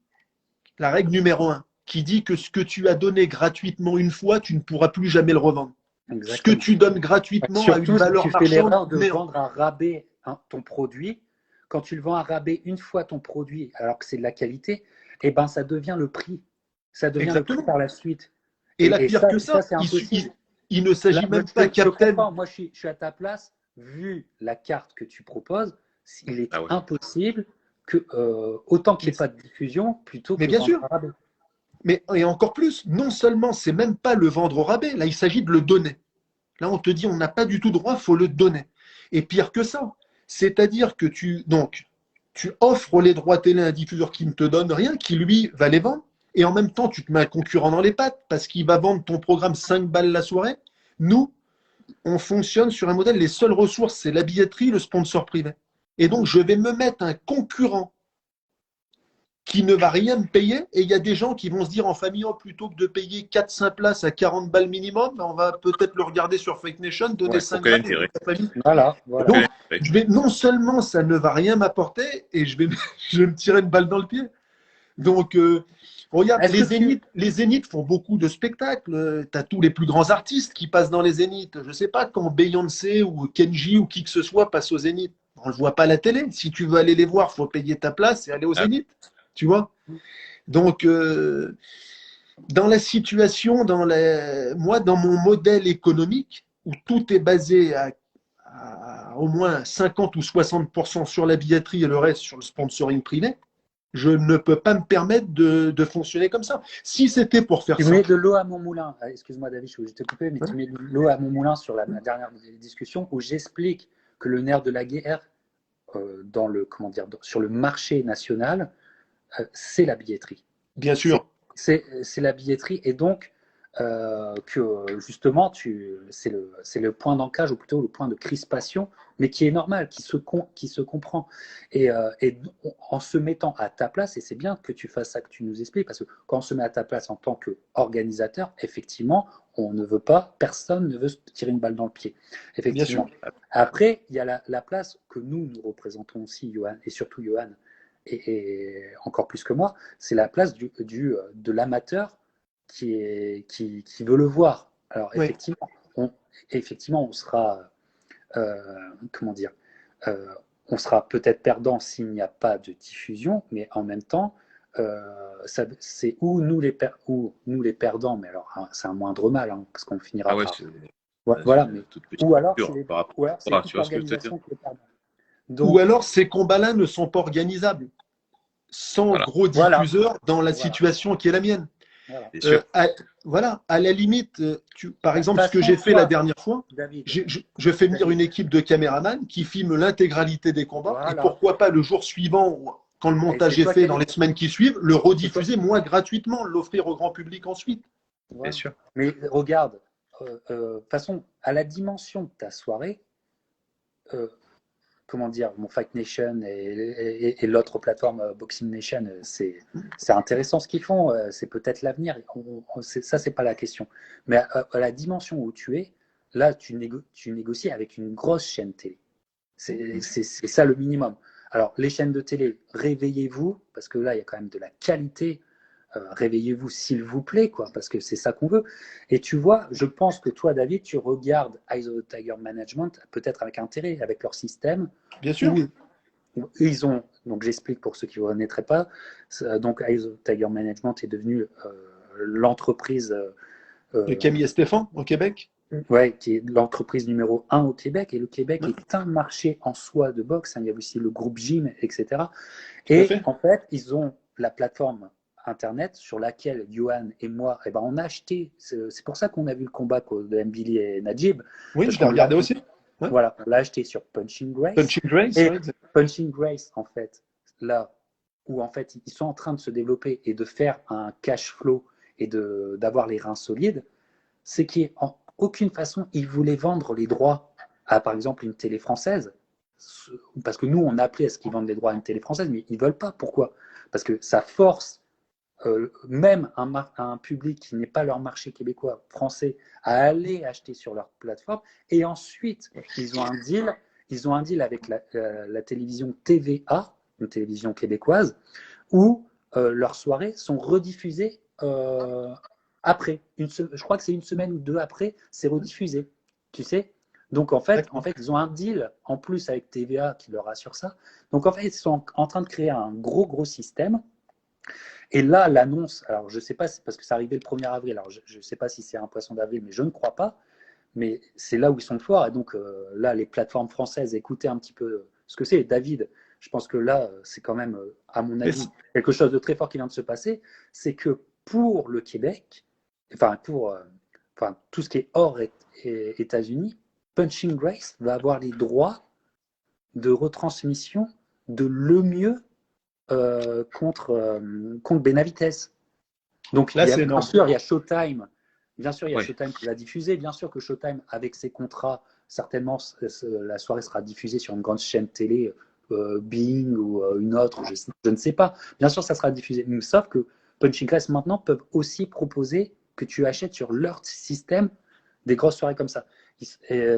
la règle numéro 1. qui dit que ce que tu as donné gratuitement une fois, tu ne pourras plus jamais le revendre. Exactement. Ce que tu donnes gratuitement a une Surtout valeur si tu fais l'erreur marchande. de Mais vendre à rabais ton produit. Quand tu le vends à rabais une fois ton produit, alors que c'est de la qualité, eh ben, ça devient le prix. Ça devient le prix exactement. par la suite. Et là, Et pire que ça ça, c'est impossible. il ne s'agit Là, même pas, je Captain. comprends. Moi, je suis à ta place. Vu la carte que tu proposes, il est impossible que autant qu'il n'y ait pas de diffusion plutôt Mais que bien vendre sûr. à rabais. Mais et encore plus, non seulement c'est même pas le vendre au rabais, là il s'agit de le donner. Là on te dit on n'a pas du tout droit, faut le donner. Et pire que ça, c'est-à-dire que tu offres les droits télé à un diffuseur qui ne te donne rien, qui lui va les vendre, et en même temps tu te mets un concurrent dans les pattes parce qu'il va vendre ton programme 5 balles la soirée. Nous, on fonctionne sur un modèle, les seules ressources c'est la billetterie, le sponsor privé. Et donc je vais me mettre un concurrent qui ne va rien me payer, et il y a des gens qui vont se dire en famille, oh, plutôt que de payer 4-5 places à 40 balles minimum, on va peut-être le regarder sur Fake Nation, donner 5 quel balles intérêt? à la famille. Voilà. Donc, non seulement ça ne va rien m'apporter, et je vais me tirer une balle dans le pied. Donc, regarde, les Zéniths font beaucoup de spectacles. Tu as tous les plus grands artistes qui passent dans les Zéniths. Je ne sais pas quand Beyoncé ou Kenji ou qui que ce soit passe au Zénith. On ne le voit pas à la télé. Si tu veux aller les voir, il faut payer ta place et aller au Zénith. Tu vois? Donc, dans la situation, moi, dans mon modèle économique, où tout est basé à au moins 50 ou 60% sur la billetterie et le reste sur le sponsoring privé, je ne peux pas me permettre de fonctionner comme ça. Si c'était pour faire ça. Tu mets de l'eau à mon moulin. Excuse-moi, David, je t'ai coupé, mais tu mets de l'eau à mon moulin sur la dernière discussion où j'explique que le nerf de la guerre sur le marché national, c'est la billetterie. Bien sûr. C'est la billetterie, et donc que justement c'est le point d'ancrage, ou plutôt le point de crispation, mais qui est normal, qui se comprend. Et en se mettant à ta place, et c'est bien que tu fasses ça, que tu nous expliques, parce que quand on se met à ta place en tant qu'organisateur, effectivement, personne ne veut se tirer une balle dans le pied. Effectivement. Après, il y a la place que nous représentons aussi, Johan, et surtout Johan, et encore plus que moi, c'est la place de l'amateur qui veut le voir. Alors effectivement, on sera, on sera peut-être perdant s'il n'y a pas de diffusion, mais en même temps, c'est où nous les perdants, mais alors c'est un moindre mal, hein, parce qu'on finira par. Voilà, mais ou alors c'est toute l'organisation qui est perdante. Ou alors ces combats-là ne sont pas organisables sans gros diffuseurs dans la situation qui est la mienne. À la limite, par exemple, ce que j'ai fait la dernière fois, je fais venir une équipe de caméramans qui filme l'intégralité des combats, et pourquoi pas le jour suivant, quand le montage est fait dans les semaines qui suivent, le rediffuser moi gratuitement, l'offrir au grand public ensuite. Bien sûr. Mais regarde, de toute façon, à la dimension de ta soirée, mon Fight Nation et l'autre plateforme Boxing Nation, c'est intéressant ce qu'ils font, c'est peut-être l'avenir, ça c'est pas la question. Mais à la dimension où tu es, là tu négocies avec une grosse chaîne télé. C'est ça le minimum. Alors les chaînes de télé, réveillez-vous, parce que là il y a quand même de la qualité. Réveillez-vous s'il vous plaît, parce que c'est ça qu'on veut. Et tu vois, je pense que toi, David, tu regardes Eyes of the Tiger Management peut-être avec intérêt, avec leur système. Bien sûr. Où ils ont, donc j'explique pour ceux qui ne connaîtraient pas, donc Eyes of the Tiger Management est devenu l'entreprise de Camille et Stéphane au Québec. Ouais, qui est l'entreprise numéro 1 au Québec. Et le Québec est un marché en soi de boxe. Il y a aussi le groupe Gym, etc. Et en fait, ils ont la plateforme Internet sur laquelle Johan et moi, on a acheté. C'est pour ça qu'on a vu le combat de Mbili et Najib. Oui, je l'ai regardé aussi. Voilà, on l'a acheté sur Punching Grace. Punching Grace, en fait, là où en fait ils sont en train de se développer et de faire un cash flow et d'avoir les reins solides, c'est qu'en aucune façon ils voulaient vendre les droits à, par exemple, une télé française. Parce que nous, on appelait à ce qu'ils vendent les droits à une télé française, mais ils ne veulent pas. Pourquoi? Parce que ça force même un public qui n'est pas leur marché québécois, français, à aller acheter sur leur plateforme. Et ensuite, ils ont un deal avec la télévision TVA, une télévision québécoise, où leurs soirées sont rediffusées après. Je crois que c'est une semaine ou deux après, c'est rediffusé. Tu sais? Donc en fait, ils ont un deal en plus avec TVA qui leur assure ça. Donc en fait, ils sont en train de créer un gros système. Et là, l'annonce, alors je ne sais pas, parce que c'est arrivé le 1er avril, alors je ne sais pas si c'est un poisson d'avril, mais je ne crois pas. Mais c'est là où ils sont forts. Et donc là, les plateformes françaises, écoutez un petit peu ce que c'est. Et David, je pense que là, c'est quand même, à mon avis, quelque chose de très fort qui vient de se passer. C'est que pour le Québec, enfin tout ce qui est hors États-Unis, Punching Grace va avoir les droits de retransmission de Le Mieux contre Benavides. Donc, là, bien sûr, il y a Showtime. Bien sûr, il y a Oui. Showtime qui va diffuser. Bien sûr que Showtime, avec ses contrats, certainement, la soirée sera diffusée sur une grande chaîne télé, Bing ou une autre, je ne sais pas. Bien sûr, ça sera diffusé. Sauf que Punching Grace, maintenant, peuvent aussi proposer que tu achètes sur leur système des grosses soirées comme ça.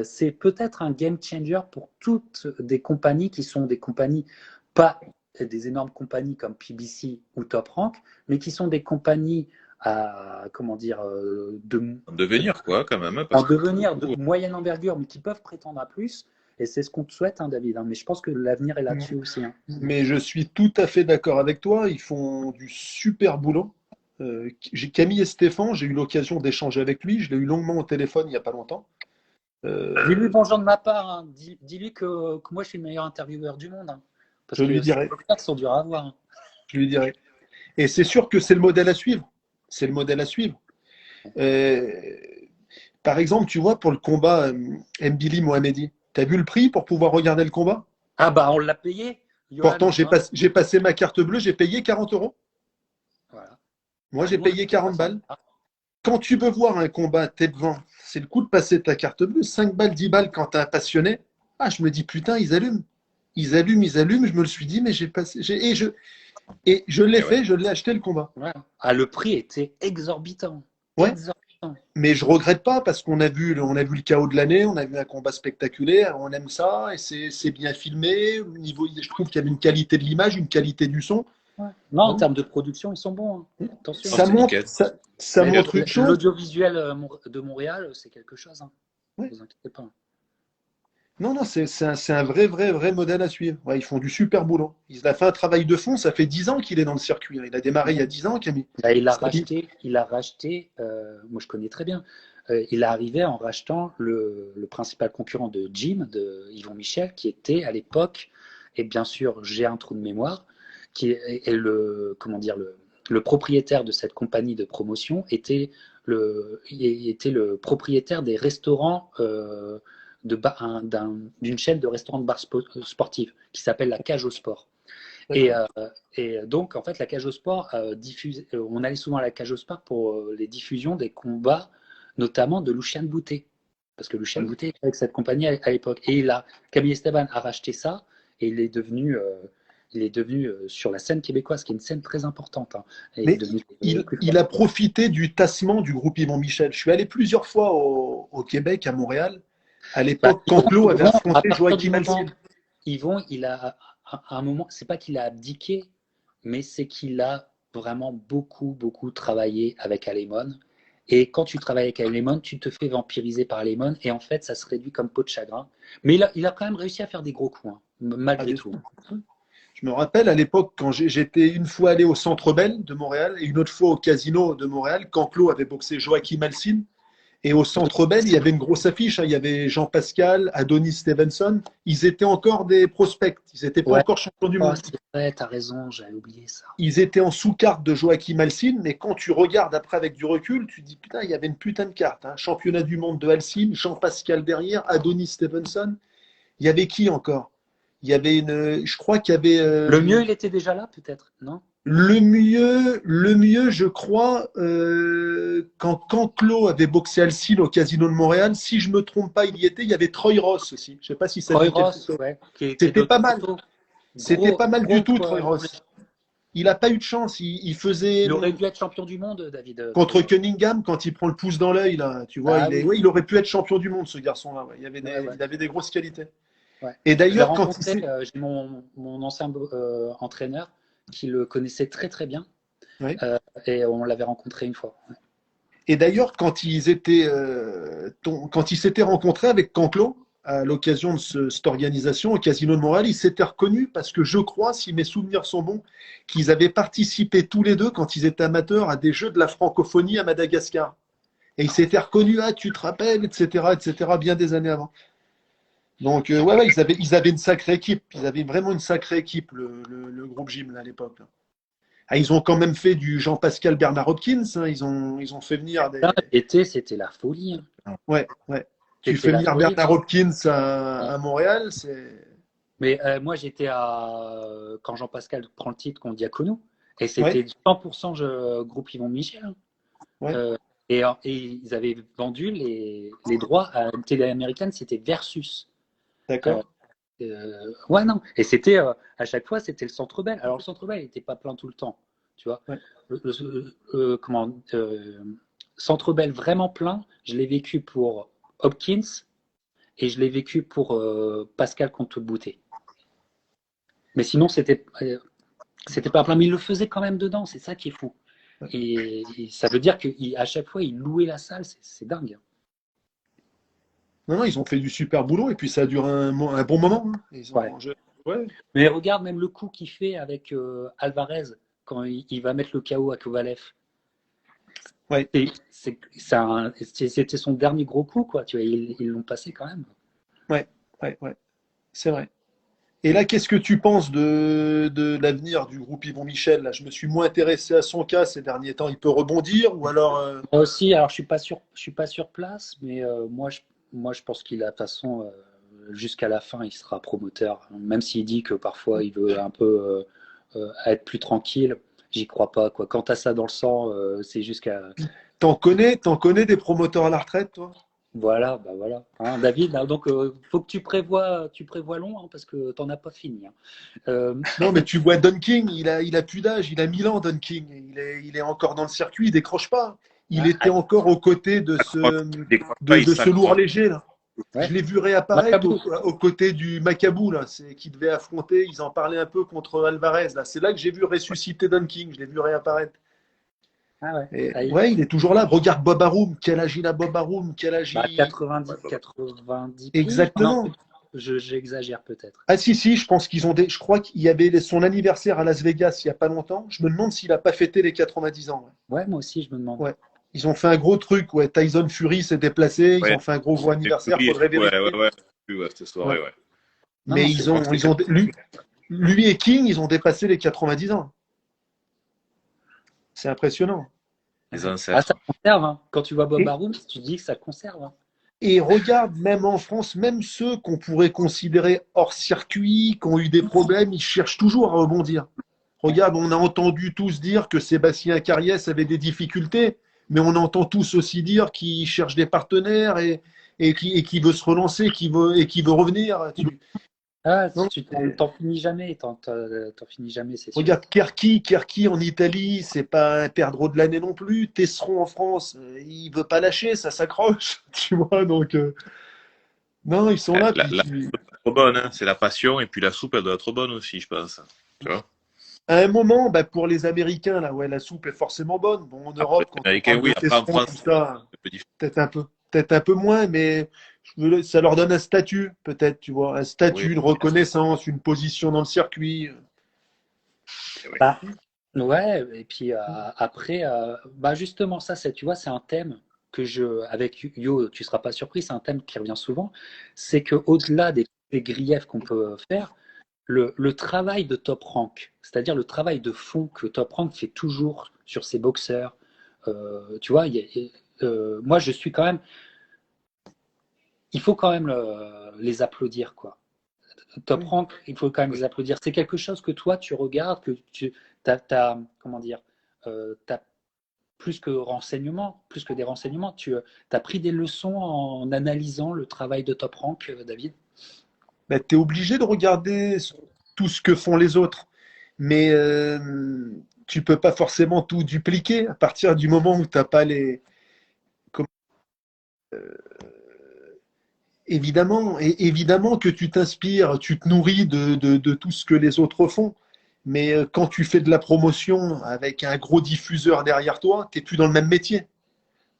C'est peut-être un game changer pour toutes des compagnies qui sont des compagnies, pas des énormes compagnies comme PBC ou Top Rank, mais qui sont des compagnies à, comment dire, En devenir, quoi, quand même. en devenir de moyenne envergure, mais qui peuvent prétendre à plus. Et c'est ce qu'on te souhaite, hein, David. Hein. Mais je pense que l'avenir est là-dessus aussi. Hein. Mais je suis tout à fait d'accord avec toi. Ils font du super boulot. Camille et Stéphane, j'ai eu l'occasion d'échanger avec lui. Je l'ai eu longuement au téléphone il n'y a pas longtemps. Dis-lui bonjour de ma part. Hein. Dis-lui que moi, je suis le meilleur intervieweur du monde. Hein. Parce Je que lui dirai. les sont durs à avoir. Hein. Je lui dirai. Et c'est sûr que c'est le modèle à suivre. C'est le modèle à suivre. Par exemple, tu vois, pour le combat Mbili Mohamedi, tu as vu le prix pour pouvoir regarder le combat? Ah bah, on l'a payé. Johan, Pourtant, j'ai passé ma carte bleue, j'ai payé 40 euros. Voilà. Moi, j'ai payé 40 balles. Quand tu veux voir un combat, t'es devant. C'est le coup de passer ta carte bleue. 5 balles, 10 balles quand t'es un passionné. Ah, je me dis, putain, ils allument. Ils allument, ils allument. Je me le suis dit, mais j'ai passé. Et je l'ai fait, je l'ai acheté le combat. Ouais. Ah, le prix était exorbitant. Ouais. Exorbitant. Mais je regrette pas parce qu'on a vu le chaos de l'année, on a vu un combat spectaculaire, on aime ça et c'est bien filmé. Au niveau, je trouve qu'il y avait une qualité de l'image, une qualité du son. Ouais. Non, en termes de production, ils sont bons. Hein. Attention. Ça montre une chose. L'audiovisuel de Montréal, c'est quelque chose. Hein. Ouais. Ne vous inquiétez pas. Non, c'est un vrai modèle à suivre. Ouais, ils font du super boulot. Il a fait un travail de fond, ça fait 10 ans qu'il est dans le circuit. Il a démarré il y a 10 ans, Camille. Là, il a racheté moi je connais très bien, il est arrivé en rachetant le principal concurrent de Jim, de Yvon Michel, qui était à l'époque, et bien sûr j'ai un trou de mémoire, qui est comment dire, le propriétaire de cette compagnie de promotion était le propriétaire des restaurants d'une chaîne de restaurants de bars sportifs qui s'appelle la Cage au Sport. Et donc, en fait, la Cage au Sport, on allait souvent à la Cage au Sport pour les diffusions des combats, notamment de Lucien Boutet. Parce que Lucien Boutet était avec cette compagnie à l'époque. Et Camille Esteban a racheté ça et il est devenu sur la scène québécoise, qui est une scène très importante. Hein. Mais il a profité du tassement du groupe Yvon Michel. Je suis allé plusieurs fois au Québec, à Montréal. À l'époque, quand Claude avait affronté Joachim Alcine. Yvon, il a à un moment, c'est pas qu'il a abdiqué, mais c'est qu'il a vraiment beaucoup travaillé avec Alemon. Et quand tu travailles avec Alemon, tu te fais vampiriser par Alemon et en fait, ça se réduit comme peau de chagrin. Mais il a quand même réussi à faire des gros coups, hein, malgré tout. Je me rappelle à l'époque, quand j'étais une fois allé au Centre Bell de Montréal et une autre fois au Casino de Montréal, quand Claude avait boxé Joachim Alcine. Et au Centre Bell, il y avait une grosse affiche. Hein. Il y avait Jean-Pascal, Adonis Stevenson. Ils étaient encore des prospects. Ils n'étaient pas encore champions du monde. C'est vrai, t'as raison, j'avais oublié ça. Ils étaient en sous-carte de Joachim Alcine. Mais quand tu regardes après avec du recul, tu te dis, putain, il y avait une putain de carte. Hein. Championnat du monde de Alcine, Jean-Pascal derrière, Adonis Stevenson. Il y avait qui encore? Il y avait je crois qu'il y avait. Le mieux, il était déjà là, peut-être, non? Le mieux, je crois, quand Claude avait boxé Alcine au Casino de Montréal, si je me trompe pas, il y était. Il y avait Troy Ross aussi. Je sais pas si ça Troy Ross, ouais. C'était pas mal. C'était pas mal du tout, Troy Ross. Il n'a pas eu de chance. Il aurait dû être champion du monde, David. Contre Cunningham, quand il prend le pouce dans l'œil, là, tu vois, il aurait pu être champion du monde, ce garçon-là. Ouais. Il avait des grosses qualités. Ouais. Et d'ailleurs, j'ai mon ancien entraîneur qui le connaissait très très bien. Ouais. Et on l'avait rencontré une fois. Et d'ailleurs, quand ils s'étaient rencontrés avec Canclo, à l'occasion de cette organisation au Casino de Montréal, ils s'étaient reconnus parce que je crois, si mes souvenirs sont bons, qu'ils avaient participé tous les deux, quand ils étaient amateurs, à des Jeux de la francophonie à Madagascar. Et ils s'étaient reconnus, ah, tu te rappelles, etc., bien des années avant. Donc, ouais, ils avaient une sacrée équipe. Ils avaient vraiment une sacrée équipe, le groupe Gym, là, à l'époque. Ah, ils ont quand même fait du Jean-Pascal Bernard Hopkins. Hein. Ils ont fait venir des. C'était la folie. Hein. Ouais. Tu fais venir Bernard Hopkins à Montréal, c'est. Mais moi, j'étais quand Jean-Pascal prend le titre contre Diacono. Et c'était 100% groupe Yvon Michel. Hein. Ouais. Et ils avaient vendu les droits à une télé américaine, c'était Versus. D'accord. Ouais, non. Et c'était, à chaque fois, c'était le Centre Bell. Alors, le Centre Bell n'était pas plein tout le temps, tu vois. Ouais. Centre Bell vraiment plein, je l'ai vécu pour Hopkins et je l'ai vécu pour Pascal Compte-Boutet. Mais sinon, c'était pas plein. Mais il le faisait quand même dedans, c'est ça qui est fou. Et ça veut dire qu'à chaque fois, il louait la salle, c'est dingue. Non, ils ont fait du super boulot et puis ça a duré un bon moment. Hein. Ouais. Mais regarde même le coup qu'il fait avec Alvarez quand il va mettre le KO à Kovalev. Ouais. C'était son dernier gros coup, quoi. Tu vois, ils l'ont passé quand même. Ouais. C'est vrai. Et là, qu'est-ce que tu penses de l'avenir du groupe Yvon Michel? Là, je me suis moins intéressé à son cas ces derniers temps. Il peut rebondir ou alors Moi aussi, alors je suis pas sur place, mais moi je pense qu'il a de toute façon jusqu'à la fin, il sera promoteur. Même s'il dit que parfois il veut un peu être plus tranquille, j'y crois pas, quoi. Quand tu as ça dans le sang, c'est jusqu'à. T'en connais des promoteurs à la retraite, toi? Voilà, bah voilà. Hein, David, donc faut que tu prévois long, hein, parce que t'en as pas fini. Hein. Non, mais tu vois Don King, il a plus d'âge, il a 1000 ans, Don King. Il est encore dans le circuit, il décroche pas. Il était encore aux côtés de ce lourd léger, là. Ouais. Je l'ai vu réapparaître aux côtés du Macabou, là, qui devait affronter, ils en parlaient un peu contre Alvarez, là. C'est là que j'ai vu ressusciter Don King, je l'ai vu réapparaître. Ah ouais. Et, ouais, il est toujours là. Regarde Bob Arum, quel âge il a Bob Arum, quel âge 90 Exactement. Non, j'exagère peut-être. Ah si, je pense qu'ils ont je crois qu'il y avait son anniversaire à Las Vegas il n'y a pas longtemps. Je me demande s'il n'a pas fêté les 90 ans. Ouais, moi aussi, je me demande. Ouais. Ils ont fait un gros truc, ouais. Tyson Fury s'est déplacé, ils ont fait un gros anniversaire, faudrait vérifier. Ouais, cette soirée, ouais. Mais lui et King, ils ont dépassé les 90 ans. C'est impressionnant. Les ancêtres. Ça conserve, hein. Quand tu vois Bob Arum, tu dis que ça conserve. Hein. Et regarde, même en France, même ceux qu'on pourrait considérer hors circuit, qui ont eu des problèmes, ils cherchent toujours à rebondir. Regarde, on a entendu tous dire que Sébastien Carriès avait des difficultés, mais on entend tous aussi dire qu'il cherche des partenaires et qui veut se relancer, qui veut revenir. Tu t'en finis jamais, t'en finis jamais, c'est sûr. Regarde, Kerki en Italie, c'est pas un perdreau de l'année non plus. Tesseron en France, il veut pas lâcher, ça s'accroche, tu vois. Donc, non, ils sont là. La soupe est trop bonne, hein. C'est la passion, et puis la soupe, elle doit être bonne aussi, je pense. Tu vois. À un moment, pour les Américains, là, ouais, la soupe est forcément bonne. Bon, en Europe, quand on parle de Tesseron, tout ça, peut-être un peu moins, mais ça leur donne un statut, peut-être, tu vois, un statut, une reconnaissance, une position dans le circuit. Ouais, et puis après, justement, ça, tu vois, c'est un thème avec Yo, tu seras pas surpris, c'est un thème qui revient souvent, c'est qu'au-delà des griefs qu'on peut faire, le travail de Top Rank, c'est-à-dire le travail de fond que Top Rank fait toujours sur ses boxeurs, tu vois, moi, je suis quand même. Il faut quand même les applaudir, quoi. Top Rank, il faut quand même les applaudir. C'est quelque chose que toi, tu regardes, que tu as, comment dire, t'as plus que des renseignements, tu as pris des leçons en analysant le travail de Top Rank, David? Tu es obligé de regarder tout ce que font les autres, mais tu peux pas forcément tout dupliquer à partir du moment où tu n'as pas les. Évidemment que tu t'inspires, tu te nourris de tout ce que les autres font, Mais quand tu fais de la promotion avec un gros diffuseur derrière toi, tu n'es plus dans le même métier.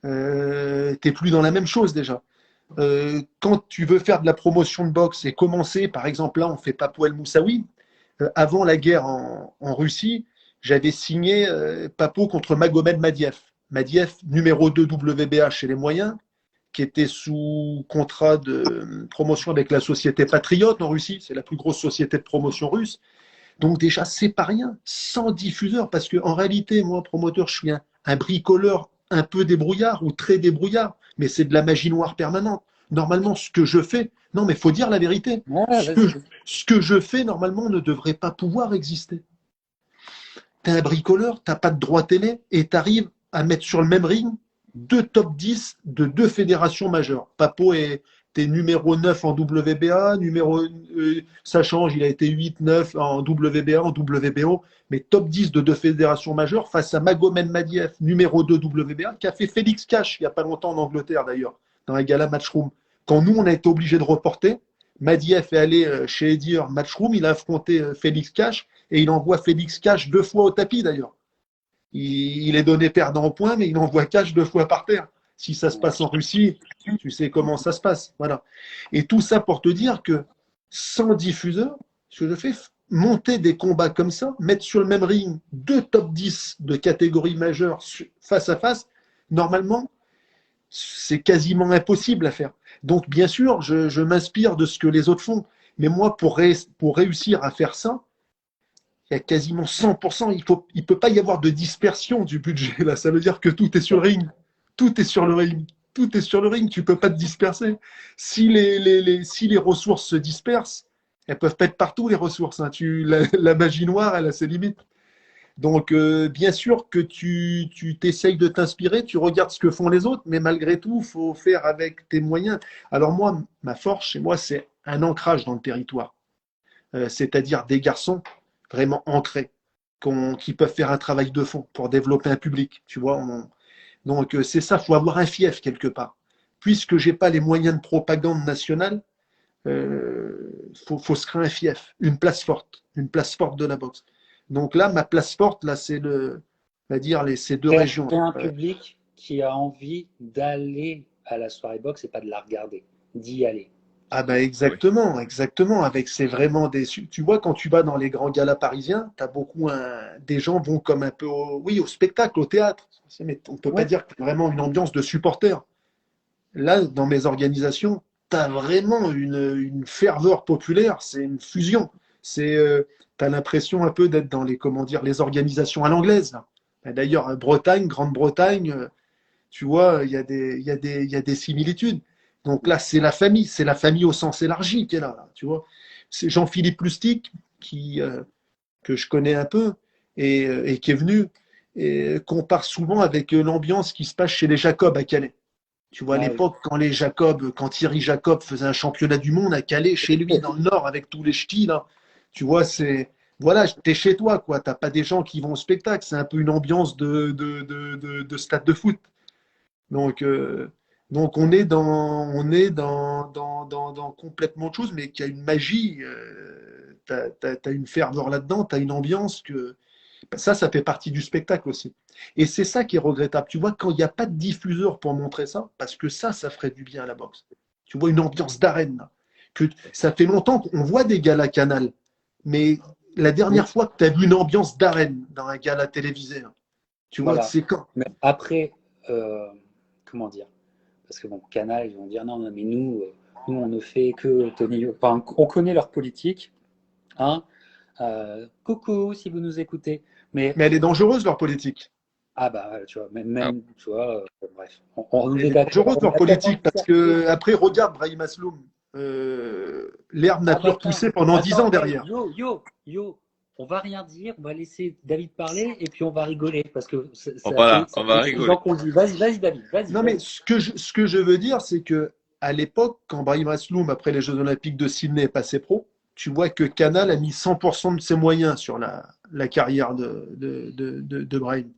Tu n'es plus dans la même chose déjà. Quand tu veux faire de la promotion de boxe et commencer, par exemple, là, on fait Papou El Moussaoui. Avant la guerre en Russie, j'avais signé Papo contre Magomed Madiev. Madiev, numéro 2 WBA chez les moyens, qui était sous contrat de promotion avec la société Patriote en Russie. C'est la plus grosse société de promotion russe. Donc déjà, c'est pas rien, sans diffuseur, parce qu'en réalité, moi, promoteur, je suis un bricoleur un peu débrouillard ou très débrouillard, mais c'est de la magie noire permanente. Normalement, ce que je fais, non, mais il faut dire la vérité, Ouais, ce que je fais, normalement, ne devrait pas pouvoir exister. Tu es un bricoleur, tu n'as pas de droit télé, et tu arrives à mettre sur le même ring deux top 10 de deux fédérations majeures. Papo est numéro 9 en WBA, ça change, il a été 8-9 en WBA, en WBO, mais top 10 de deux fédérations majeures face à Magomed Madiev, numéro 2 WBA, qui a fait Félix Cash il n'y a pas longtemps en Angleterre d'ailleurs, dans un gala Matchroom. Quand nous, on a été obligé de reporter, Madiev est allé chez Edir Matchroom, il a affronté Félix Cash et il envoie Félix Cash 2 fois au tapis d'ailleurs. Il est donné perdant au point, mais il envoie Cash 2 fois par terre. Si ça se passe en Russie, tu sais comment ça se passe. Voilà. Et tout ça pour te dire que sans diffuseur, ce que je fais, monter des combats comme ça, mettre sur le même ring deux top 10 de catégorie majeure face à face, normalement, c'est quasiment impossible à faire. Donc, bien sûr, je m'inspire de ce que les autres font. Mais moi, pour réussir à faire ça, il y a quasiment 100%. Il ne peut pas y avoir de dispersion du budget. Là, ça veut dire que tout est sur le ring. Tout est sur le ring. Tout est sur le ring. Tu ne peux pas te disperser. Si les ressources se dispersent, elles ne peuvent pas être partout, les ressources. Hein. La magie noire, elle a ses limites. Donc, bien sûr que tu t'essayes de t'inspirer, tu regardes ce que font les autres, mais malgré tout, il faut faire avec tes moyens. Alors moi, ma force chez moi, c'est un ancrage dans le territoire. C'est-à-dire des garçons vraiment ancrés, qui peuvent faire un travail de fond pour développer un public. Tu vois, donc c'est ça, il faut avoir un fief quelque part. Puisque je n'ai pas les moyens de propagande nationale, faut se créer un fief, une place forte de la boxe. Donc là, ma place forte, là, c'est on va dire ces deux régions. C'est un public qui a envie d'aller à la soirée boxe et pas de la regarder, d'y aller. Ah ben exactement, exactement. C'est vraiment tu vois, quand tu vas dans les grands galas parisiens, t'as beaucoup des gens vont comme un peu au spectacle, au théâtre. Mais on peut pas dire que c'est vraiment une ambiance de supporters. Là, dans mes organisations, t'as vraiment une ferveur populaire, c'est une fusion. T'as l'impression un peu d'être dans les organisations à l'anglaise. Là. D'ailleurs, Bretagne, Grande-Bretagne, tu vois, il y a des similitudes. Donc là, c'est la famille au sens élargi qui est là, tu vois. C'est Jean-Philippe Lustig, que je connais un peu, et qui est venu, et compare souvent avec l'ambiance qui se passe chez les Jacob à Calais. Tu vois, à l'époque, quand Thierry Jacob faisait un championnat du monde à Calais, chez lui, dans le Nord, avec tous les ch'tis, là, tu vois, t'es chez toi, quoi. T'as pas des gens qui vont au spectacle. C'est un peu une ambiance de stade de foot. Donc, on est dans complètement autre chose, mais qui a une magie. T'as une ferveur là-dedans, t'as une ambiance que ça fait partie du spectacle aussi. Et c'est ça qui est regrettable. Tu vois, quand il n'y a pas de diffuseur pour montrer ça, parce que ça ferait du bien à la boxe. Tu vois, une ambiance d'arène. Là, que ça fait longtemps qu'on voit des galas Canal, mais la dernière fois que tu as vu une ambiance d'arène dans un gala télévisé, hein, tu vois, c'est quand? Mais après, comment dire? Parce que bon, Canal, ils vont dire non, mais nous, on ne fait que Tony. Enfin, on connaît leur politique. Hein, coucou si vous nous écoutez. Mais elle est dangereuse, leur politique. Ah bah, tu vois, même tu vois, bref. Elle est dangereuse, leur politique, parce que après, regarde Brahim Asloum. L'herbe n'a plus repoussé pendant 10 ans derrière. Yo, on va rien dire, on va laisser David parler et puis on va rigoler parce que on va rigoler. Vas-y David, vas-y. Non mais ce que je veux dire, c'est que à l'époque, quand Brahim Asloum, après les Jeux Olympiques de Sydney, est passé pro, tu vois que Canal a mis 100% de ses moyens sur la carrière de Brahim.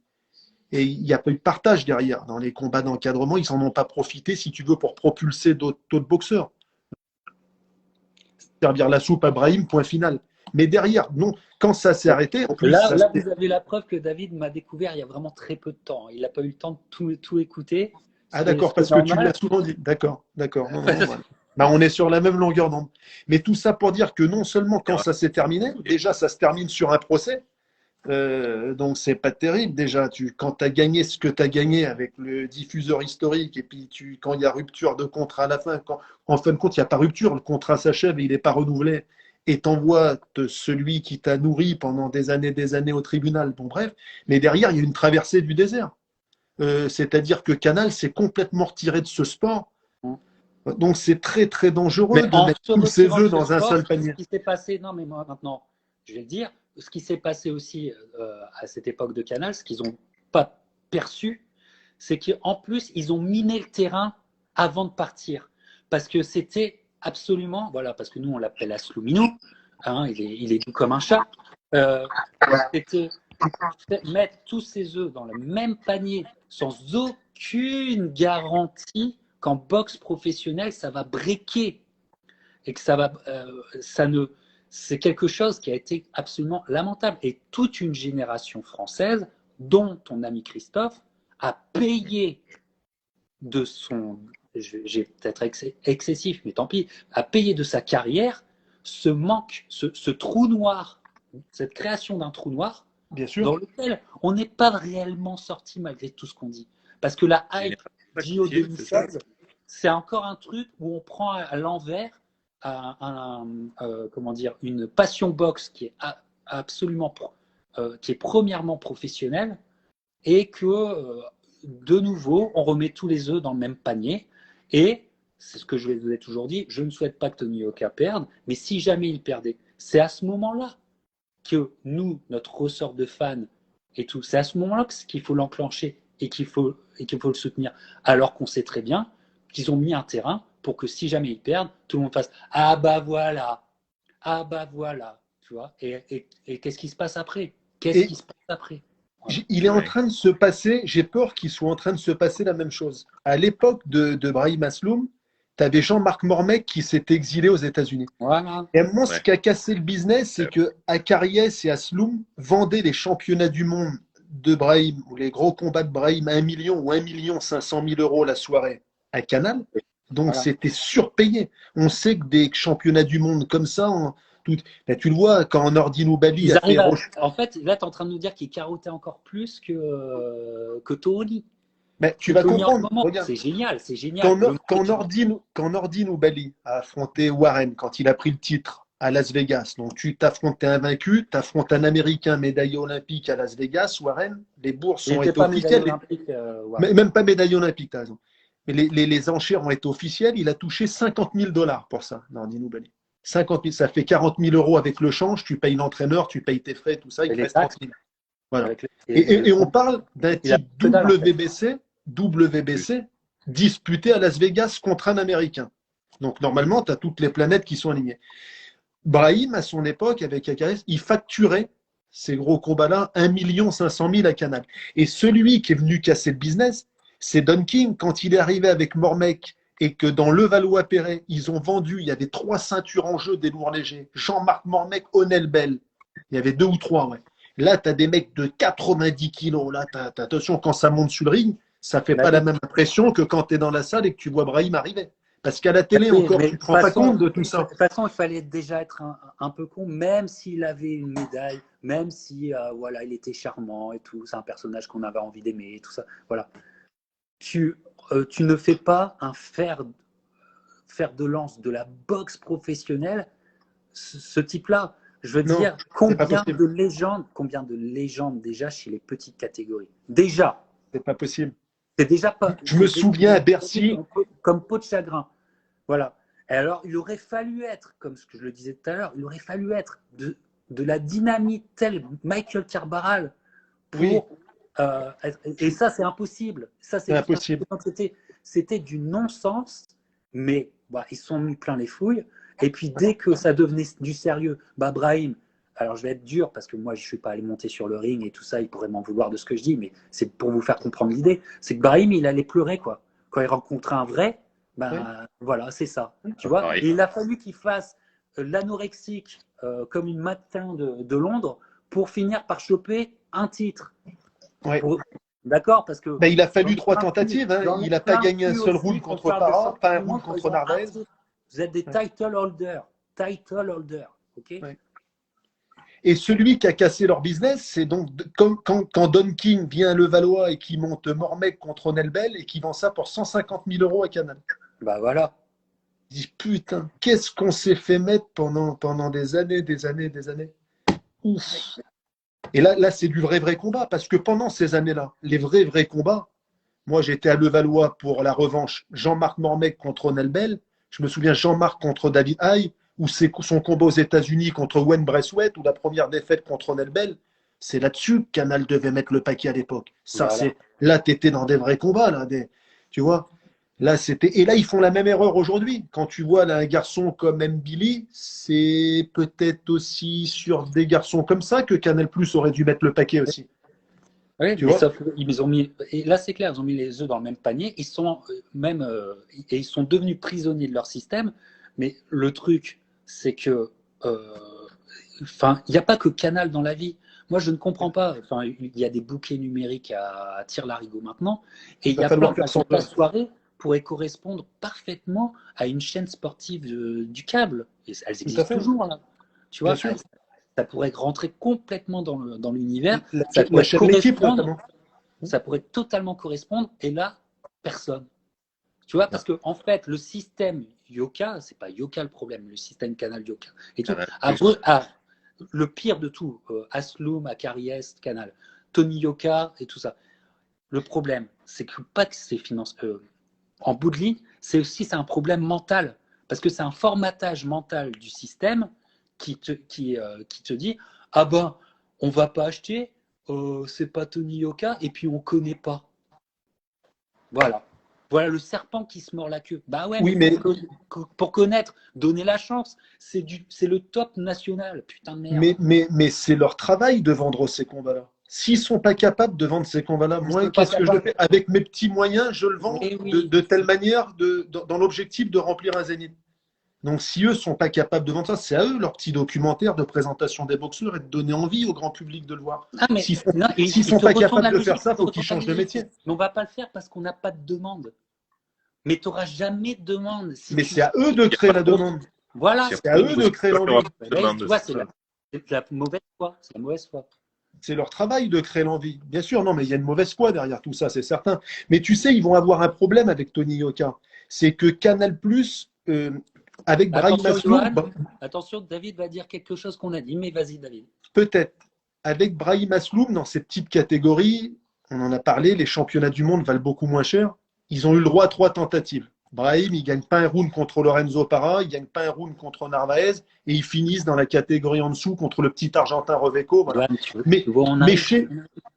Et il n'y a pas eu de partage derrière. Dans les combats d'encadrement, ils n'en ont pas profité, si tu veux, pour propulser d'autres boxeurs. Servir la soupe à Brahim, point final. Mais derrière, non, quand ça s'est arrêté, en plus, Là, vous avez la preuve que David m'a découvert il y a vraiment très peu de temps. Il n'a pas eu le temps de tout écouter. Ah d'accord, parce que tu me l'as souvent dit. D'accord. Non, voilà. Bah, on est sur la même longueur d'onde. Mais tout ça pour dire que non seulement quand ça s'est terminé, déjà ça se termine sur un procès, donc c'est pas terrible déjà. Quand tu as gagné ce que tu as gagné avec le diffuseur historique, et puis quand il y a rupture de contrat à la fin, en fin de compte il n'y a pas rupture, le contrat s'achève et il n'est pas renouvelé, et t'envoies celui qui t'a nourri pendant des années au tribunal. Bon bref, mais derrière il y a une traversée du désert. C'est-à-dire que Canal s'est complètement retiré de ce sport. Donc c'est très très dangereux de mettre tous ses œufs dans un seul panier. Ce qui s'est passé, non mais moi maintenant, je vais le dire, ce qui s'est passé aussi à cette époque de Canal, ce qu'ils n'ont pas perçu, c'est qu'en plus ils ont miné le terrain avant de partir, parce que c'était absolument, voilà, parce que nous on l'appelle Assoulinou, hein, il est doux comme un chat. C'était mettre tous ses œufs dans le même panier sans aucune garantie qu'en boxe professionnelle ça va breaker et que c'est quelque chose qui a été absolument lamentable, et toute une génération française dont ton ami Christophe a payé de son, j'ai peut-être excessif mais tant pis, a payé de sa carrière ce manque, ce trou noir, cette création d'un trou noir. Bien sûr. Dans lequel on n'est pas réellement sorti malgré tout ce qu'on dit. Parce que la hype JO 2016, c'est encore un truc où on prend à l'envers une passion boxe qui est absolument, qui est premièrement professionnelle, et que de nouveau, on remet tous les œufs dans le même panier. Et c'est ce que je vous ai toujours dit, je ne souhaite pas que Tony Yoka perde, mais si jamais il perdait, c'est à ce moment-là que nous, notre ressort de fans et tout, c'est à ce moment-là qu'il faut l'enclencher et qu'il faut le soutenir. Alors qu'on sait très bien qu'ils ont mis un terrain pour que si jamais ils perdent, tout le monde fasse « Ah bah voilà !» tu vois. Et qu'est-ce qui se passe après? Voilà. Il est en train de se passer, j'ai peur qu'il soit en train de se passer la même chose. À l'époque de Brahim Asloum, tu avais Jean-Marc Mormec qui s'est exilé aux États-Unis. Voilà. Et moi, ce qui a cassé le business, c'est que Akariès et Asloum vendaient les championnats du monde de Brahim, ou les gros combats de Brahim, à 1 million ou 1,5 million € la soirée à Canal. Donc, c'était surpayé. On sait que des championnats du monde comme ça, là, tu le vois, quand Nordine Bali a fait En fait, là, tu es en train de nous dire qu'il carottait encore plus que Tony. Mais tu vas comprendre. C'est génial, c'est génial. Quand Nordine Bali a affronté Warren, quand il a pris le titre à Las Vegas, donc tu t'affrontes un vaincu, tu affrontes un Américain médaillé olympique à Las Vegas, Warren, les bourses ont été officielles. Même pas médaillé olympique, tu as raison. Mais les enchères ont été officielles, il a touché 50 000 $ pour ça, Nordine Bali. 50 000, ça fait 40 000 € avec le change, tu payes l'entraîneur, tu payes tes frais, tout ça, il te reste 30 000. Voilà. Et on parle d'un type WBC disputé à Las Vegas contre un Américain. Donc normalement, tu as toutes les planètes qui sont alignées. Brahim, à son époque, avec Akariès, il facturait ces gros combats-là 1,5 million à Canal. Et celui qui est venu casser le business, c'est Don King, quand il est arrivé avec Mormec, et que dans Levallois-Perret, ils ont vendu, il y avait 3 ceintures en jeu des lourds légers. Jean-Marc Mormec, Onel Bell. Il y avait 2 ou 3, ouais. Là, tu as des mecs de 90 kilos. Là, attention, quand ça monte sur le ring, ça fait pas la même impression que quand tu es dans la salle et que tu vois Brahim arriver. Parce qu'à la télé, encore, tu ne te rends pas compte de tout ça. De toute façon, il fallait déjà être un peu con, même s'il avait une médaille, même si voilà, il était charmant et tout. C'est un personnage qu'on avait envie d'aimer et tout ça. Voilà. Tu ne fais pas un fer de lance de la boxe professionnelle, ce type-là. Je veux dire, combien de légendes déjà chez les petites catégories. Déjà. C'est pas possible. C'est déjà pas. Je me souviens à Bercy. Comme peau de chagrin. Voilà. Et alors, il aurait fallu être, comme ce que je le disais tout à l'heure, il aurait fallu être de la dynamite telle Michael Carbaral pour. Et ça, c'est impossible. Ça, c'est impossible. C'était du non-sens, mais ils se sont mis plein les fouilles. Et puis, dès que ça devenait du sérieux, Brahim, alors je vais être dur parce que moi, je ne suis pas allé monter sur le ring et tout ça, il pourrait m'en vouloir de ce que je dis, mais c'est pour vous faire comprendre l'idée. C'est que Brahim, il allait pleurer, quoi. Quand il rencontrait un vrai, voilà, c'est ça. Tu vois, et il a fallu qu'il fasse l'anorexique comme une matin de Londres pour finir par choper un titre. Ouais. D'accord, parce que Il a fallu 3 tentatives. Hein. Il n'a pas gagné un seul round contre Parra, pas un round contre Narvaez. Vous êtes des title holders. Title holders. Ok. Ouais. Et celui qui a cassé leur business, c'est donc quand Don King vient à Levallois et qui monte Mormec contre Onelbel et qui vend ça pour 150 000 € à Canal. Bah voilà. Je dis putain, qu'est-ce qu'on s'est fait mettre pendant des années, des années, des années. Ouf. Et là, c'est du vrai combat, parce que pendant ces années-là, les vrais combats, moi j'étais à Levallois pour la revanche Jean-Marc Mormec contre Onelbel, je me souviens Jean-Marc contre David Haye, ou son combat aux États-Unis contre Wayne Bresswet, ou la première défaite contre Onelbel, c'est là-dessus que Canal devait mettre le paquet à l'époque. Ça, voilà. Là, tu étais dans des vrais combats, là, tu vois. Là, et là, ils font la même erreur aujourd'hui. Quand tu vois là, un garçon comme M. Billy, c'est peut-être aussi sur des garçons comme ça que Canal Plus aurait dû mettre le paquet aussi. Oui, mais sauf qu'ils ont mis, et là c'est clair, ils ont mis les œufs dans le même panier. Ils sont même, et ils sont devenus prisonniers de leur système. Mais le truc, c'est que, enfin, il n'y a pas que Canal dans la vie. Moi, je ne comprends pas. Enfin, il y a des bouquets numériques à tire-larigot maintenant, et il y a plein de la soirée pourrait correspondre parfaitement à une chaîne sportive du câble. Et elles existent toujours là. Tu vois, ça pourrait rentrer complètement dans l'univers. Ça pourrait correspondre. Ça pourrait totalement correspondre. Et là, personne. Tu vois, parce que en fait, le système Yoka, c'est pas Yoka le problème, le système Canal Yoka. Et tout. Le pire de tout, Asloum, Akariès, Canal, Tony Yoka et tout ça. Le problème, c'est que pas que c'est en bout de ligne, c'est un problème mental. Parce que c'est un formatage mental du système qui te dit ah ben, on va pas acheter, c'est pas Tony Yoka, et puis on connaît pas. Voilà. Voilà le serpent qui se mord la queue. Bah ouais, oui, pour connaître, donner la chance, c'est le top national. Putain de merde. Mais c'est leur travail de vendre ces combats-là. S'ils ne sont pas capables de vendre ces combats-là, moi, qu'est-ce que je fais? Avec mes petits moyens, je le vends de telle manière, dans l'objectif de remplir un zénith. Donc, si eux ne sont pas capables de vendre ça, c'est à eux leur petit documentaire de présentation des boxeurs et de donner envie au grand public de le voir. S'ils ne sont pas capables de faire ça, il faut qu'ils changent de métier. Mais on ne va pas le faire parce qu'on n'a pas de demande. Mais tu n'auras jamais de demande. Mais c'est à eux de créer la demande. Voilà. C'est à eux de créer l'envie. Tu vois, c'est la mauvaise foi. C'est la mauvaise foi. C'est leur travail de créer l'envie. Bien sûr, non, mais il y a une mauvaise foi derrière tout ça, c'est certain. Mais tu sais, ils vont avoir un problème avec Tony Yoka. C'est que Canal+, avec Brahim Asloum... Attention, David va dire quelque chose qu'on a dit, mais vas-y, David. Peut-être. Avec Brahim Asloum, dans cette petite catégorie, on en a parlé, les championnats du monde valent beaucoup moins cher. Ils ont eu le droit à 3 tentatives. Brahim, il ne gagne pas un round contre Lorenzo Parra, il ne gagne pas un round contre Narvaez, et ils finissent dans la catégorie en dessous contre le petit Argentin Reveco. Voilà.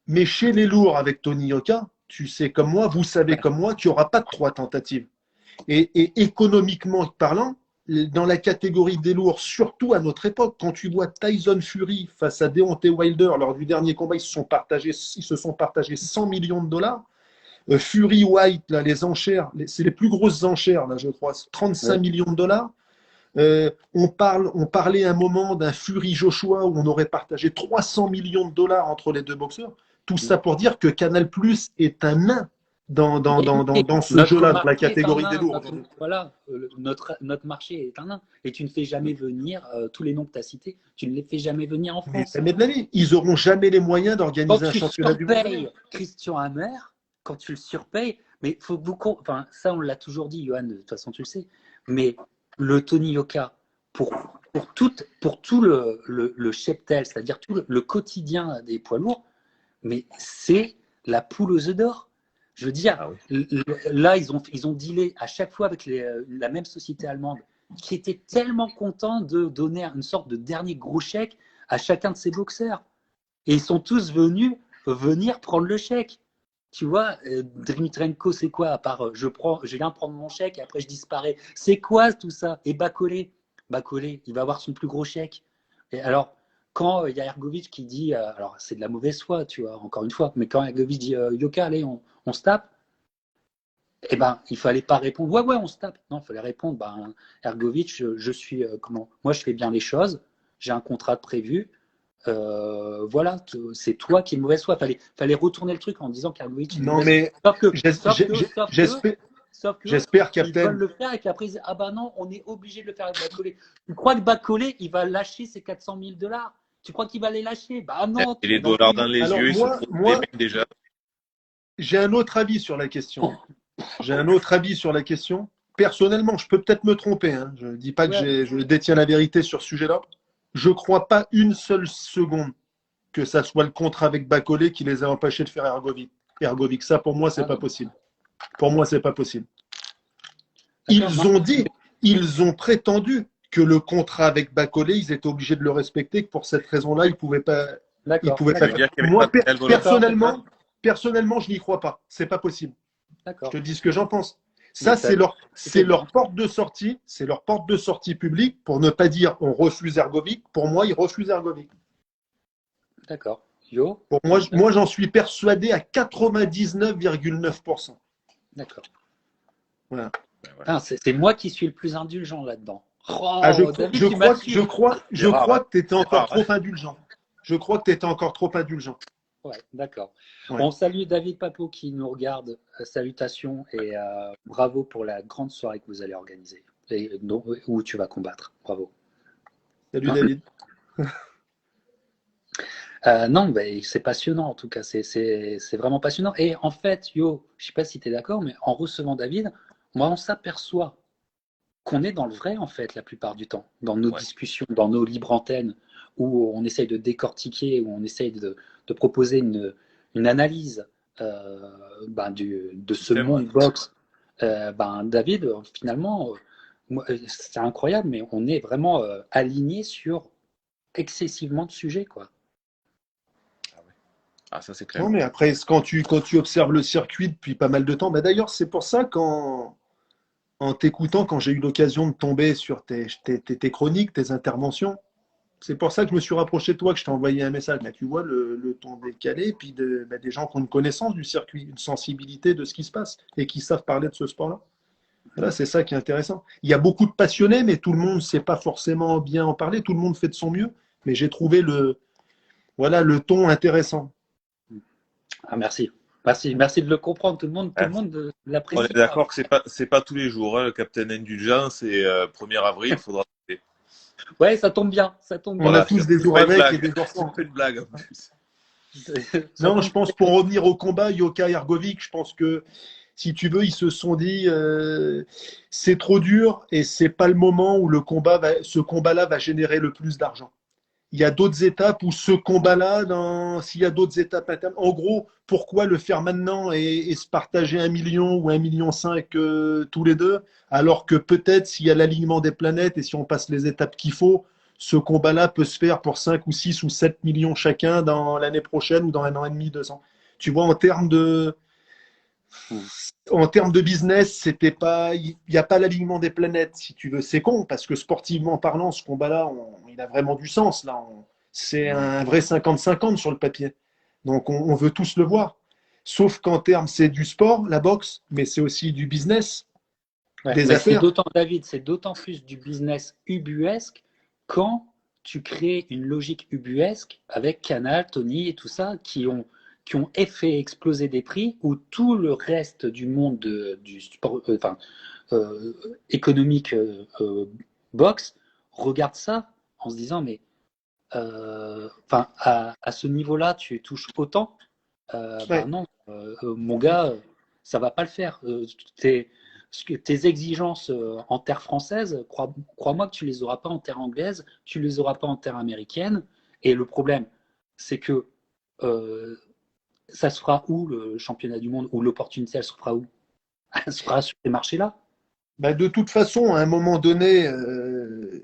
Mais chez les lourds avec Tony Yoka, tu sais comme moi, vous savez comme moi qu'il n'y aura pas de 3 tentatives. Et économiquement parlant, dans la catégorie des lourds, surtout à notre époque, quand tu vois Tyson Fury face à Deontay Wilder, lors du dernier combat, ils se sont partagés 100 millions de dollars. Fury White, là, les enchères, c'est les plus grosses enchères, là, je crois, 35 millions de dollars. On parlait un moment d'un Fury Joshua où on aurait partagé 300 millions de dollars entre les deux boxeurs. Tout ça pour dire que Canal Plus est un nain dans ce jeu-là, dans la catégorie des lourds. Voilà, notre marché est un nain. Et tu ne fais jamais venir tous les noms que tu as cités, tu ne les fais jamais venir en France. Jamais de la vie. Ils n'auront jamais les moyens d'organiser un championnat du monde. Christian Hammer, quand tu le surpayes, mais faut que enfin, ça on l'a toujours dit, Johan, de toute façon tu le sais, mais le Tony Yoka, pour tout le cheptel, c'est-à-dire tout le quotidien des poids lourds, mais c'est la poule aux œufs d'or. Je veux dire, là, ils ont dealé à chaque fois avec la même société allemande qui était tellement content de donner une sorte de dernier gros chèque à chacun de ses boxeurs. Et ils sont tous venir prendre le chèque. Tu vois, Dmitrenko, c'est quoi? À part je viens prendre mon chèque et après je disparais. C'est quoi tout ça? Et Bacolé, il va avoir son plus gros chèque. Et alors, quand il y a Hergovic qui dit, alors c'est de la mauvaise foi, tu vois, encore une fois, mais quand Hergovic dit Yoka, allez, on se tape, eh ben, il fallait pas répondre, ouais, on se tape. Non, il fallait répondre, Hergovic, je suis, moi je fais bien les choses, j'ai un contrat de prévu. Voilà, c'est toi qui es mauvaise foi. Fallait retourner le truc en disant qu'Argovic est Non, mauvaise mais foi. j'espère, Sauf que j'espère, ils Captain. veulent le faire et qu'après ils disent ah bah non, on est obligé de le faire avec Bacolé. Tu crois que Bacolé il va lâcher ses 400 000 $? Tu crois qu'il va les lâcher? Bah non. Et les dollars dans les Alors, yeux, ils se font des mecs déjà. J'ai un autre avis sur la question. Personnellement, je peux peut-être me tromper. Hein. Je ne dis pas que je détiens la vérité sur ce sujet-là. Je ne crois pas une seule seconde que ça soit le contrat avec Bacolé qui les a empêchés de faire Ergovic. Ça, pour moi, c'est pas possible. Pour moi, c'est pas possible. Ils ont prétendu que le contrat avec Bacolé, ils étaient obligés de le respecter, que pour cette raison-là, ils pouvaient pas. Ils pouvaient pas. Moi, personnellement, je n'y crois pas. C'est pas possible. Je te dis ce que j'en pense. Ça, c'est leur porte de sortie. C'est leur porte de sortie publique pour ne pas dire on refuse Ergovic. Pour moi, ils refusent Ergovic. D'accord. Yo. Pour moi, j'en suis persuadé à 99,9%. D'accord. Voilà. Ah, c'est moi qui suis le plus indulgent là-dedans. Je crois que tu étais encore trop indulgent. Je crois que tu étais encore trop indulgent. Ouais, d'accord. Ouais. On salue David Papo qui nous regarde. Salutations et bravo pour la grande soirée que vous allez organiser et où tu vas combattre. Bravo. Salut David. Non, mais c'est passionnant en tout cas. C'est vraiment passionnant. Et en fait, Yo, je ne sais pas si tu es d'accord, mais en recevant David, moi, on s'aperçoit qu'on est dans le vrai en fait la plupart du temps, dans nos discussions, dans nos libres antennes, où on essaye de décortiquer, où on essaye de proposer une analyse de ce monde box. David, finalement, c'est incroyable, mais on est vraiment aligné sur excessivement de sujets, quoi. Ah, ça c'est clair. Non, mais après, quand tu observes le circuit depuis pas mal de temps, d'ailleurs, c'est pour ça qu'en t'écoutant, quand j'ai eu l'occasion de tomber sur tes chroniques, tes interventions, c'est pour ça que je me suis rapproché de toi, que je t'ai envoyé un message. Mais tu vois, le ton décalé, puis des gens qui ont une connaissance du circuit, une sensibilité de ce qui se passe et qui savent parler de ce sport-là. Là, c'est ça qui est intéressant. Il y a beaucoup de passionnés, mais tout le monde ne sait pas forcément bien en parler. Tout le monde fait de son mieux. Mais j'ai trouvé le ton intéressant. Ah, merci de le comprendre. Tout le monde l'apprécie. On est d'accord que c'est pas tous les jours. Hein, le Captain Indulgence, et 1er avril, il faudra. Ouais, ça tombe bien. On a tous des jours avec et des jours sans. On fait une blague en plus. Non, je pense pour revenir au combat, Yoka Ergovic, je pense que si tu veux, ils se sont dit c'est trop dur et c'est pas le moment où ce combat-là va générer le plus d'argent. Il y a d'autres étapes où ce combat-là, s'il y a d'autres étapes internes, en gros, pourquoi le faire maintenant et se partager 1 million ou 1,5 million tous les deux, alors que peut-être s'il y a l'alignement des planètes et si on passe les étapes qu'il faut, ce combat-là peut se faire pour 5 ou 6 ou 7 millions chacun dans l'année prochaine ou dans 1 an et demi, 2 ans. Tu vois, en termes de business, il n'y a pas l'alignement des planètes, si tu veux. C'est con, parce que sportivement parlant, ce combat-là, il a vraiment du sens. Là, c'est un vrai 50-50 sur le papier. Donc, on veut tous le voir. Sauf qu'en termes, c'est du sport, la boxe, mais c'est aussi du business, des affaires. David, c'est d'autant plus du business ubuesque quand tu crées une logique ubuesque avec Canal, Tony et tout ça, qui ont fait exploser des prix où tout le reste du monde du sport, économique boxe regarde ça en se disant mais à ce niveau-là tu touches autant non mon gars ça va pas le faire tes exigences en terre française crois-moi que tu les auras pas en terre anglaise, tu les auras pas en terre américaine, et le problème c'est que ça se fera où le championnat du monde, ou l'opportunité, elle se fera où? Elle se fera sur ces marchés-là? De toute façon, à un moment donné,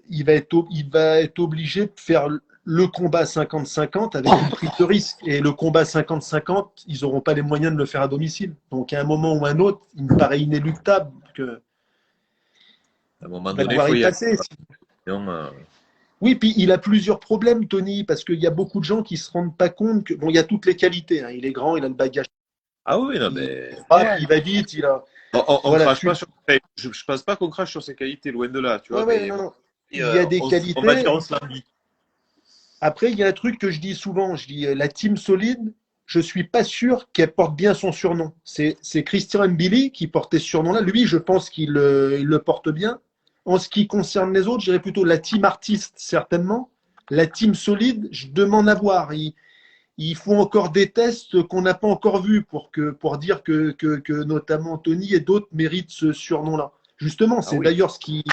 il va être obligé de faire le combat 50-50 avec une prise de risque. Et le combat 50-50, ils n'auront pas les moyens de le faire à domicile. Donc, à un moment ou un autre, il me paraît inéluctable que à un moment va donné, devoir y passer. Oui, puis il a plusieurs problèmes, Tony, parce qu'il y a beaucoup de gens qui ne se rendent pas compte que, bon, il y a toutes les qualités. Hein. Il est grand, il a le bagage. Ah oui, non, mais. Il va vite, il a. Crache pas sur... Je ne pense pas qu'on crache sur ses qualités, loin de là. Tu vois, non. Il y a des qualités. On va dire on se l'envie. Après, il y a un truc que je dis souvent, je dis la team solide, je suis pas sûr qu'elle porte bien son surnom. C'est Christian Mbili qui portait ce surnom-là. Lui, je pense qu'il le porte bien. En ce qui concerne les autres, je dirais plutôt la team artiste, certainement. La team solide, je demande à voir. Il faut encore des tests qu'on n'a pas encore vus pour dire que notamment Tony et d'autres méritent ce surnom-là. Justement, Ah c'est oui. d'ailleurs ce qui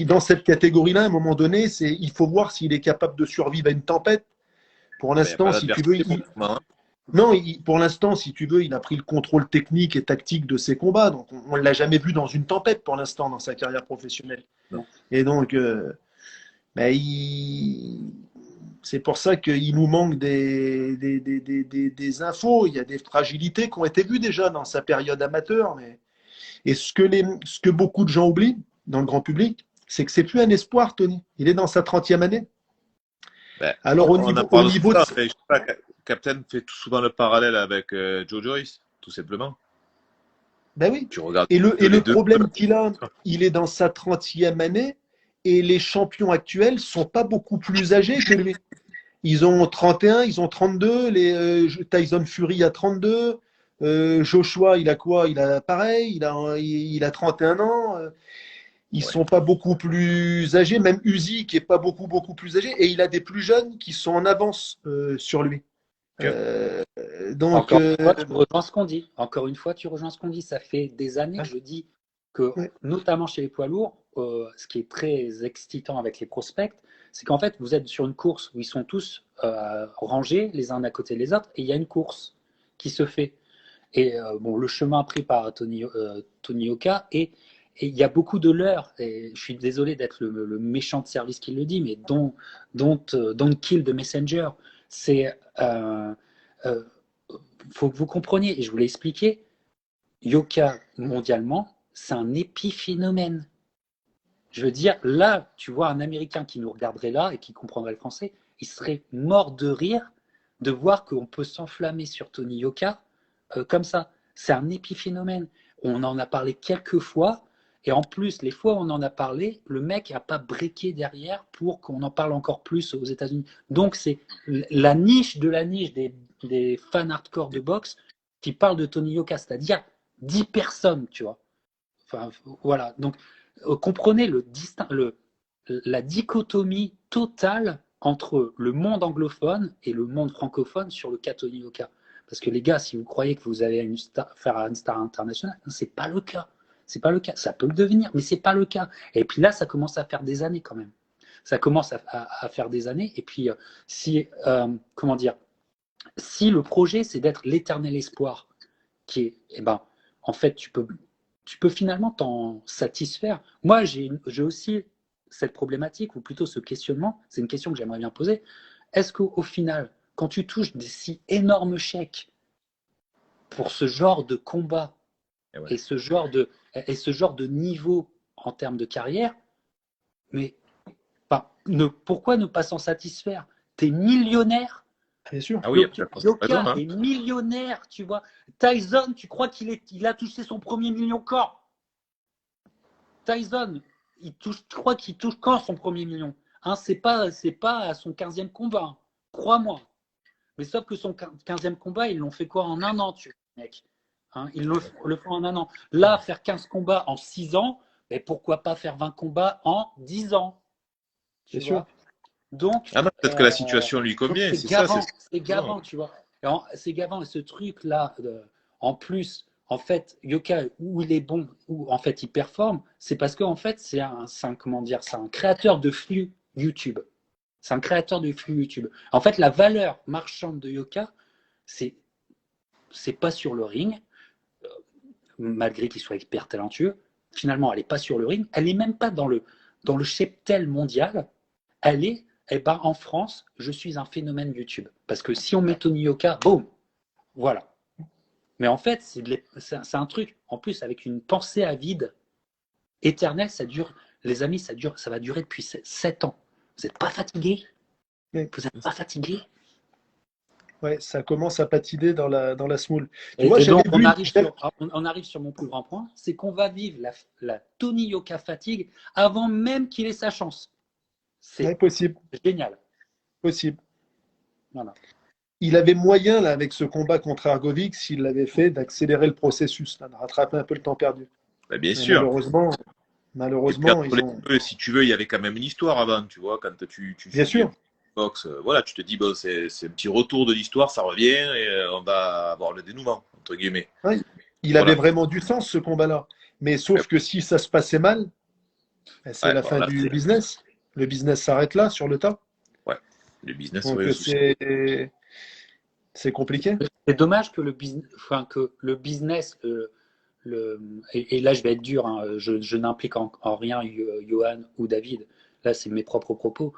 dans cette catégorie-là, à un moment donné, il faut voir s'il est capable de survivre à une tempête. Pour Ah ben, il n'y a l'instant, pas si tu veux, d'adversité pour le moment. non, pour l'instant, si tu veux, il a pris le contrôle technique et tactique de ses combats. Donc, on ne l'a jamais vu dans une tempête pour l'instant dans sa carrière professionnelle. Non. Et donc, ben, c'est pour ça qu'il nous manque des infos. Il y a des fragilités qui ont été vues déjà dans sa période amateur. Et ce que beaucoup de gens oublient dans le grand public, c'est que c'est plus un espoir, Tony. Il est dans sa 30e année. Ben, Alors, on en parle souvent, mais je sais pas, Captain fait tout souvent le parallèle avec Joe Joyce, tout simplement. Ben oui. Tu regardes Et que le les deux. problème qu'il a, il est dans sa 30e année et les champions actuels sont pas beaucoup plus âgés que lui. Ils ont 31, ils ont 32. Tyson Fury a 32. Joshua, il a quoi? Il a pareil, il a 31 ans. Ils Ouais. sont pas beaucoup plus âgés. Même Uzi, qui est pas beaucoup plus âgé. Et il a des plus jeunes qui sont en avance sur lui. Ok. Donc, Encore une fois, tu rejoins ce qu'on dit. Encore une fois, tu rejoins ce qu'on dit. Ça fait des années que je dis que, ouais. notamment chez les poids lourds, ce qui est très excitant avec les prospects, c'est qu'en fait, vous êtes sur une course où ils sont tous rangés les uns à côté des autres, et il y a une course qui se fait. Et bon, le chemin pris par Tony Oka, et il y a beaucoup de leurres. Et je suis désolé d'être le méchant de service qui le dit, mais don't kill the messenger. C'est faut que vous compreniez, et je vous l'ai expliqué, Yoka mondialement, c'est un épiphénomène. Je veux dire, là, tu vois un Américain qui nous regarderait là et qui comprendrait le français, il serait mort de rire de voir qu'on peut s'enflammer sur Tony Yoka comme ça. C'est un épiphénomène. On en a parlé quelques fois, et en plus, les fois où on en a parlé, le mec n'a pas breaké derrière pour qu'on en parle encore plus aux États-Unis. Donc, c'est la niche de la niche des fans hardcore de boxe qui parlent de Tony Yoka, c'est-à-dire 10 personnes, tu vois. Enfin, voilà. Donc, comprenez la dichotomie totale entre le monde anglophone et le monde francophone sur le cas Tony Yoka. Parce que les gars, si vous croyez que vous allez faire une star internationale, c'est pas le cas. C'est pas le cas. Ça peut le devenir, mais c'est pas le cas. Et puis là, ça commence à faire des années quand même. Ça commence à faire des années. Et puis, comment dire, si le projet c'est d'être l'éternel espoir, qui est, eh ben, en fait, tu peux finalement t'en satisfaire. Moi, j'ai aussi cette problématique, ou plutôt ce questionnement, c'est une question que j'aimerais bien poser. Est-ce qu'au final, quand tu touches des si énormes chèques pour ce genre de combat Ouais. et ce genre de niveau en termes de carrière, mais pourquoi ne pas s'en satisfaire? T'es millionnaire. bien sûr. Ah oui, Yoka est millionnaire, tu vois. Tyson, tu crois qu'il a touché son premier million quand? Tyson, tu crois qu'il touche quand son premier million? Hein, c'est pas à son 15e combat, hein. Crois-moi. Mais sauf que son 15e combat, ils l'ont fait quoi en un an, mec, hein, ils le font en un an. Là, faire 15 combats en 6 ans, mais pourquoi pas faire 20 combats en 10 ans? Tu Bien vois. sûr. Donc, peut-être que la situation lui convient, c'est c'est ça. gavant, tu vois. C'est gavant, et ce truc-là, en plus, en fait, Yoka, où il est bon, où en fait il performe, c'est parce qu'en fait, c'est un créateur de flux YouTube. C'est un créateur de flux YouTube. En fait, la valeur marchande de Yoka, c'est pas sur le ring, malgré qu'il soit hyper talentueux. Finalement, elle n'est pas sur le ring, elle n'est même pas dans le cheptel mondial. Elle est, en France, je suis un phénomène YouTube. Parce que si on met Tony Yoka, boum, voilà. Mais en fait, c'est un truc, en plus, avec une pensée à vide éternelle, ça dure, les amis, ça va durer depuis 7 ans. Vous n'êtes pas fatigués? Vous n'êtes pas fatigués? Ouais, ça commence à patiner dans la semoule. Et donc, on arrive sur mon plus grand point, c'est qu'on va vivre la Tony Yoka fatigue avant même qu'il ait sa chance. C'est possible. génial. possible. Voilà. Il avait moyen, là, avec ce combat contre Argovic, s'il l'avait fait, d'accélérer le processus, là, de rattraper un peu le temps perdu. Bah, bien Mais sûr. Et puis malheureusement, après, ils ont. si tu veux, il y avait quand même une histoire avant, tu vois, quand tu Bien suis sûr, boxe, voilà, tu te dis, bon, c'est un petit retour de l'histoire, ça revient et on va avoir le dénouement, entre guillemets. ouais, il avait Voilà. vraiment du sens, ce combat-là. Mais sauf que si ça se passait mal, ben, c'est Ouais, la bon, fin là, du business. Le business s'arrête là, sur le tas. ouais, le business Donc serait le souci. c'est compliqué. C'est dommage que le business, et là je vais être dur, hein, je n'implique en rien Johan ou David, là c'est mes propres propos.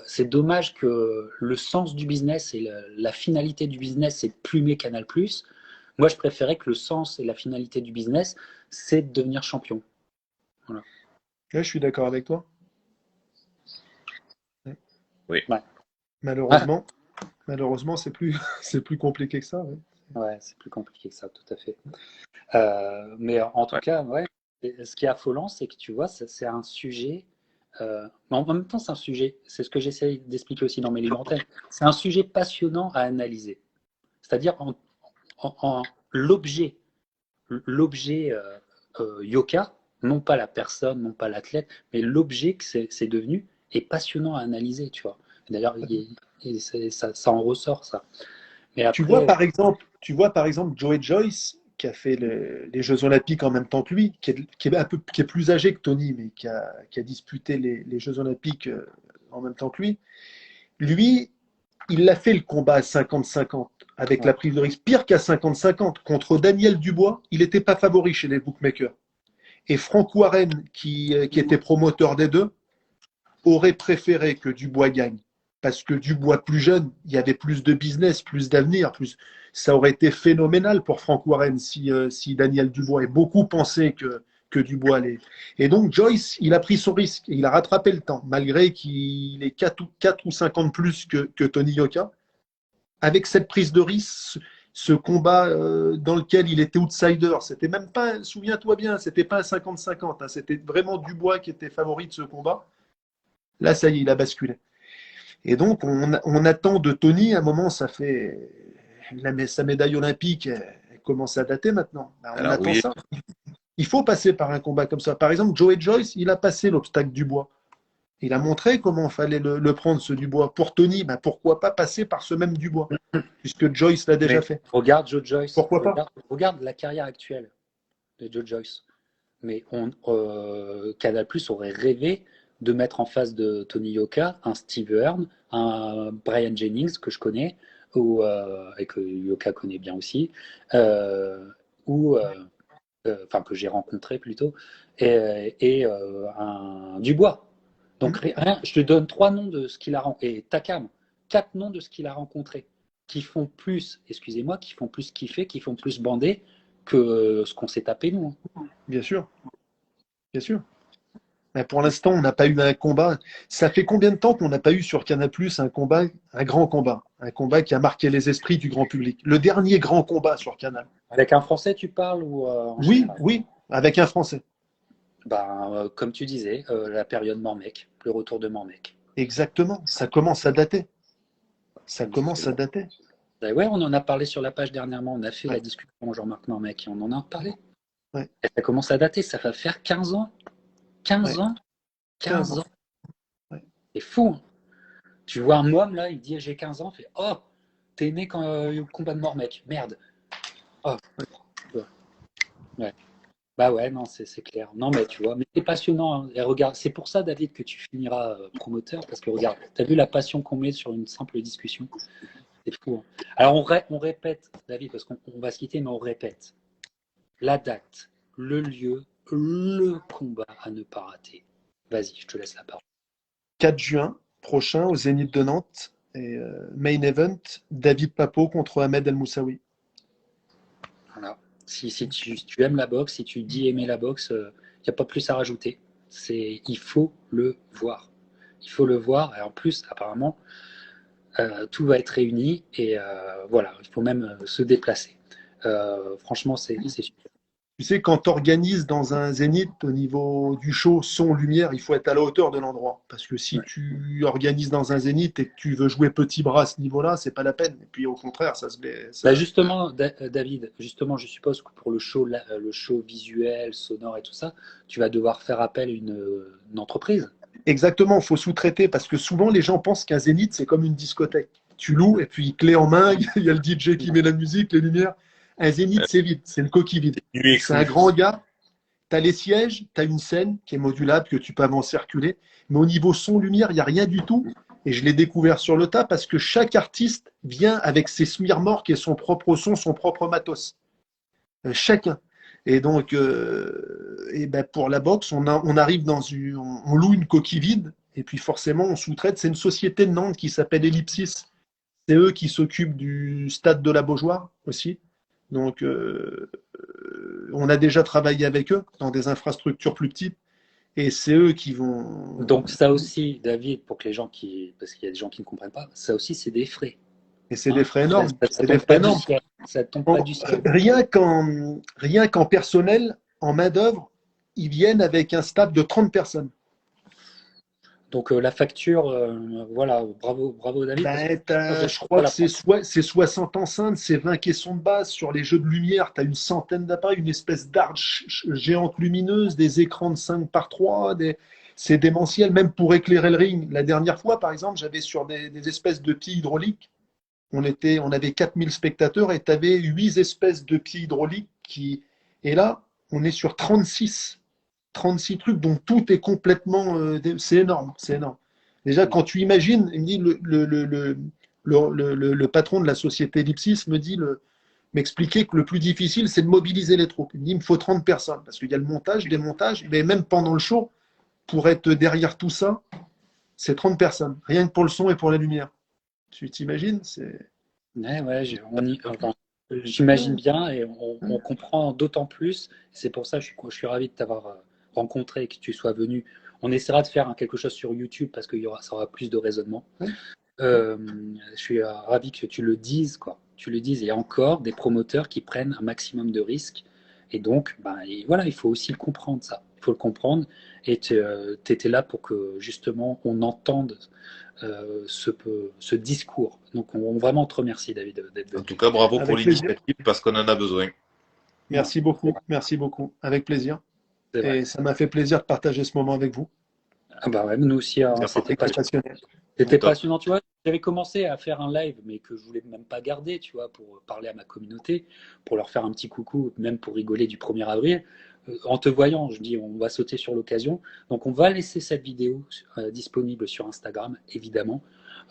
C'est dommage que le sens du business et la finalité du business, c'est de plumer Canal+. Moi je préférais que le sens et la finalité du business, c'est de devenir champion. Voilà. Là, je suis d'accord avec toi. Oui. Ouais. Malheureusement, malheureusement, c'est plus compliqué que ça. Ouais. Ouais, c'est plus compliqué que ça, tout à fait. Mais en tout cas, ouais, ce qui est affolant, c'est que tu vois, c'est un sujet. Mais en même temps, c'est un sujet. C'est ce que j'essaie d'expliquer aussi dans mes livres antennes. C'est un sujet passionnant à analyser. C'est-à-dire l'objet, yoga, non pas la personne, non pas l'athlète, mais l'objet que c'est devenu est passionnant à analyser, tu vois. D'ailleurs, ça en ressort, ça. Mais après, Tu vois par exemple Joey Joyce, qui a fait les Jeux Olympiques en même temps que lui, qui est plus âgé que Tony, mais qui a disputé les Jeux Olympiques en même temps que lui. Lui, il a fait le combat à 50-50 avec ouais. la prise de risque. Pire qu'à 50-50, contre Daniel Dubois, il n'était pas favori chez les bookmakers. Et Frank Warren, qui était promoteur des deux, aurait préféré que Dubois gagne. Parce que Dubois plus jeune, il y avait plus de business, plus d'avenir, ça aurait été phénoménal pour Frank Warren si Daniel Dubois, et beaucoup pensaient que Dubois allait. Et donc Joyce, il a pris son risque, il a rattrapé le temps, malgré qu'il est 4 ou 5 ans de plus que Tony Yoka. Avec cette prise de risque, ce combat dans lequel il était outsider, c'était même pas, souviens-toi bien, c'était pas un 50-50, hein, c'était vraiment Dubois qui était favori de ce combat. Là, ça y est, il a basculé. Et donc, on attend de Tony, à un moment, sa médaille olympique, elle commence à dater maintenant. Ben, on Alors attend oui, ça. Il faut passer par un combat comme ça. Par exemple, Joey Joyce, il a passé l'obstacle du bois. Il a montré comment il fallait le prendre, ce Dubois. Pour Tony, ben, pourquoi pas passer par ce même Dubois, puisque Joyce l'a déjà Mais fait. regarde Joe Joyce, Pourquoi pas? regarde la carrière actuelle de Joe Joyce. Mais Canal+ aurait rêvé de mettre en face de Tony Yoka un Steve Hearn, un Brian Jennings que je connais, et que Yoka connaît bien aussi, ou enfin que j'ai rencontré plutôt, et un Dubois. Donc rien, je te donne 3 noms de ce qu'il a rencontré, et Takam, 4 noms de ce qu'il a rencontré, qui font plus, excusez-moi, qui font plus kiffer, qui font plus bander que ce qu'on s'est tapé nous. Bien sûr, bien sûr. Mais pour l'instant, on n'a pas eu un combat. Ça fait combien de temps qu'on n'a pas eu sur Canal+ un combat, un grand combat, un combat qui a marqué les esprits du grand public? Le dernier grand combat sur Canal. Avec un Français, tu parles ou en Oui, général? oui, avec un Français. Ben, comme tu disais, la période Mormec, le retour de Mormec. Exactement. Ça commence à dater. Ça commence à dater. Ben ouais, on en a parlé sur la page dernièrement. On a fait la Ouais, discussion Jean-Marc Mormec et on en a parlé. ouais, Et ça commence à dater. Ça va faire 15 ans. 15 ouais. ans. 15 15 ans. ans. Ouais. C'est fou, hein. Tu vois un môme là, il dit j'ai 15 ans. Il fait oh, t'es né quand il y a eu le combat de Mormec. Merde. Oh, ouais. Bah ouais, non, c'est clair. Non, mais tu vois, mais c'est passionnant, hein. Et regarde, c'est pour ça, David, que tu finiras promoteur, parce que regarde, t'as vu la passion qu'on met sur une simple discussion. C'est fou, hein. Alors on répète, David, parce qu'on va se quitter, mais on répète. La date, le lieu, le combat à ne pas rater. Vas-y, je te laisse la parole. 4 juin prochain au Zénith de Nantes. Et main event, David Papo contre Ahmed El Moussaoui. Voilà. Si tu aimes la boxe, si tu dis aimer la boxe, il n'y a pas plus à rajouter. Il faut le voir. Il faut le voir. Et en plus, apparemment, tout va être réuni et voilà, il faut même se déplacer. Franchement, c'est super. Tu sais, quand tu organises dans un zénith au niveau du show, son, lumière, il faut être à la hauteur de l'endroit. Parce que si Ouais. tu organises dans un zénith et que tu veux jouer petit bras à ce niveau-là, c'est pas la peine. Et puis au contraire, ça se met. Bah justement, David, justement, je suppose que pour le show visuel, sonore et tout ça, tu vas devoir faire appel à une entreprise. Exactement, il faut sous-traiter parce que souvent les gens pensent qu'un zénith, c'est comme une discothèque. Tu loues et puis clé en main, il y a le DJ qui met la musique, les lumières. Un zénith, c'est vide, c'est une coquille vide. C'est un grand gars. Tu as les sièges, tu as une scène qui est modulable, que tu peux avant circuler. Mais au niveau son, lumière, il n'y a rien du tout. Et je l'ai découvert sur le tas parce que chaque artiste vient avec ses smirmorques et son propre son, son propre matos. Chacun. Et donc, et ben pour la boxe, on arrive on loue une coquille vide. Et puis forcément, on sous-traite. C'est une société de Nantes qui s'appelle Ellipsis. C'est eux qui s'occupent du stade de la Beaujoire aussi. Donc, on a déjà travaillé avec eux dans des infrastructures plus petites et c'est eux qui vont. Donc ça aussi, David, pour que les gens parce qu'il y a des gens qui ne comprennent pas, ça aussi c'est des frais. Et c'est des frais énormes. Ça C'est des tombe frais pas du énormes. ciel. Ça tombe pas du ciel. Rien qu'en personnel, en main-d'œuvre, ils viennent avec un staff de 30 personnes. Donc la facture, voilà, bravo David. Je crois que c'est 60 enceintes, c'est 20 caissons de base. Sur les jeux de lumière, tu as une centaine d'appareils, une espèce d'arche géante lumineuse, des écrans de 5 par 3, c'est démentiel, même pour éclairer le ring. La dernière fois, par exemple, j'avais sur des espèces de pieds hydrauliques, on avait 4000 spectateurs et tu avais 8 espèces de pieds hydrauliques et là, on est sur 36 trucs, donc tout est complètement. C'est énorme, c'est énorme. Déjà, quand tu imagines, il me dit le patron de la société Ellipsis m'expliquait que le plus difficile, c'est de mobiliser les troupes. Il me dit, il me faut 30 personnes, parce qu'il y a le montage, démontage, mais même pendant le show, pour être derrière tout ça, c'est 30 personnes, rien que pour le son et pour la lumière. Tu t'imagines? Ouais, j'imagine bien et on comprend d'autant plus. C'est pour ça que je suis ravi de t'avoir rencontré et que tu sois venu. On essaiera de faire quelque chose sur YouTube parce que ça aura plus de raisonnement. Ouais. Je suis ravi que tu le dises, quoi. Tu le dises. Il y a encore des promoteurs qui prennent un maximum de risques. Et donc, voilà, il faut aussi le comprendre, ça. Il faut le comprendre. Et tu étais là pour que, justement, on entende ce discours. Donc, on vraiment te remercie, David, d'être venu. En tout cas, bravo Avec pour plaisir. l'initiative parce qu'on en a besoin. Merci beaucoup, merci beaucoup. Avec plaisir. C'est vrai. Et ça m'a fait plaisir de partager ce moment avec vous. Ah bah ouais, nous aussi, hein, c'était passionnant. C'était passionnant, tu vois. J'avais commencé à faire un live, mais que je voulais même pas garder, tu vois, pour parler à ma communauté, pour leur faire un petit coucou, même pour rigoler du 1er avril. En te voyant, je dis, on va sauter sur l'occasion. Donc, on va laisser cette vidéo disponible sur Instagram, évidemment,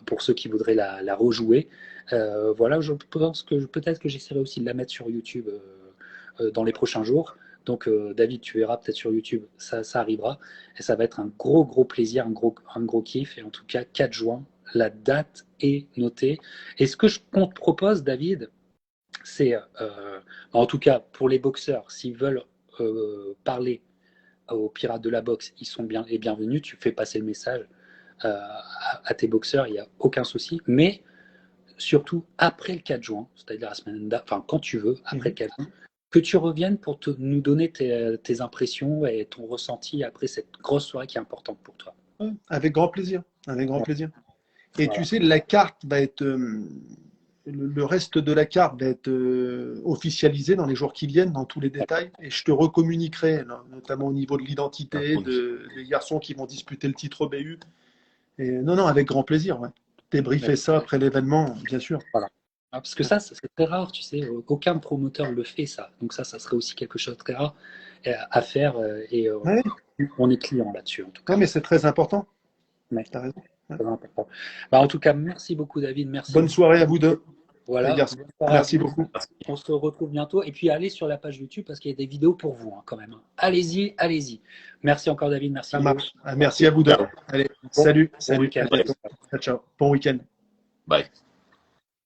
pour ceux qui voudraient la rejouer. Voilà, je pense que peut-être que j'essaierai aussi de la mettre sur YouTube dans les prochains jours. Donc, David, tu verras peut-être sur YouTube, ça arrivera. Et ça va être un gros plaisir, un gros kiff. Et en tout cas, 4 juin, la date est notée. Et ce que je te propose, David, c'est, en tout cas, pour les boxeurs, s'ils veulent parler aux pirates de la boxe, ils sont les bienvenus. Tu fais passer le message à tes boxeurs, il n'y a aucun souci. Mais surtout, après le 4 juin, c'est-à-dire la semaine quand tu veux, après le 4 juin, que tu reviennes pour nous donner tes impressions et ton ressenti après cette grosse soirée qui est importante pour toi. Avec grand plaisir, avec grand plaisir. Et voilà. Tu sais, la carte va être, le reste de la carte va être officialisé dans les jours qui viennent, dans tous les détails. Et je te recommuniquerai, là, notamment au niveau de l'identité des garçons qui vont disputer le titre BU. Et non, avec grand plaisir. Ouais. Débriefer ça après l'événement, bien sûr. Voilà. Parce que ça, c'est très rare, tu sais, aucun promoteur le fait, ça. Donc ça serait aussi quelque chose de très rare à faire et ouais. On est client là-dessus, en tout cas. Non, mais c'est très important. Ouais. Tu as raison. Ouais. Très important. En tout cas, merci beaucoup, David. Merci. Bonne soirée à vous deux. Voilà. Merci beaucoup. On se retrouve bientôt. Et puis, allez sur la page YouTube parce qu'il y a des vidéos pour vous, hein, quand même. Allez-y. Merci encore, David. Merci. Ça marche. Merci à vous deux. Allez, salut. Bon week-end. Ciao. Bon week-end. Bye.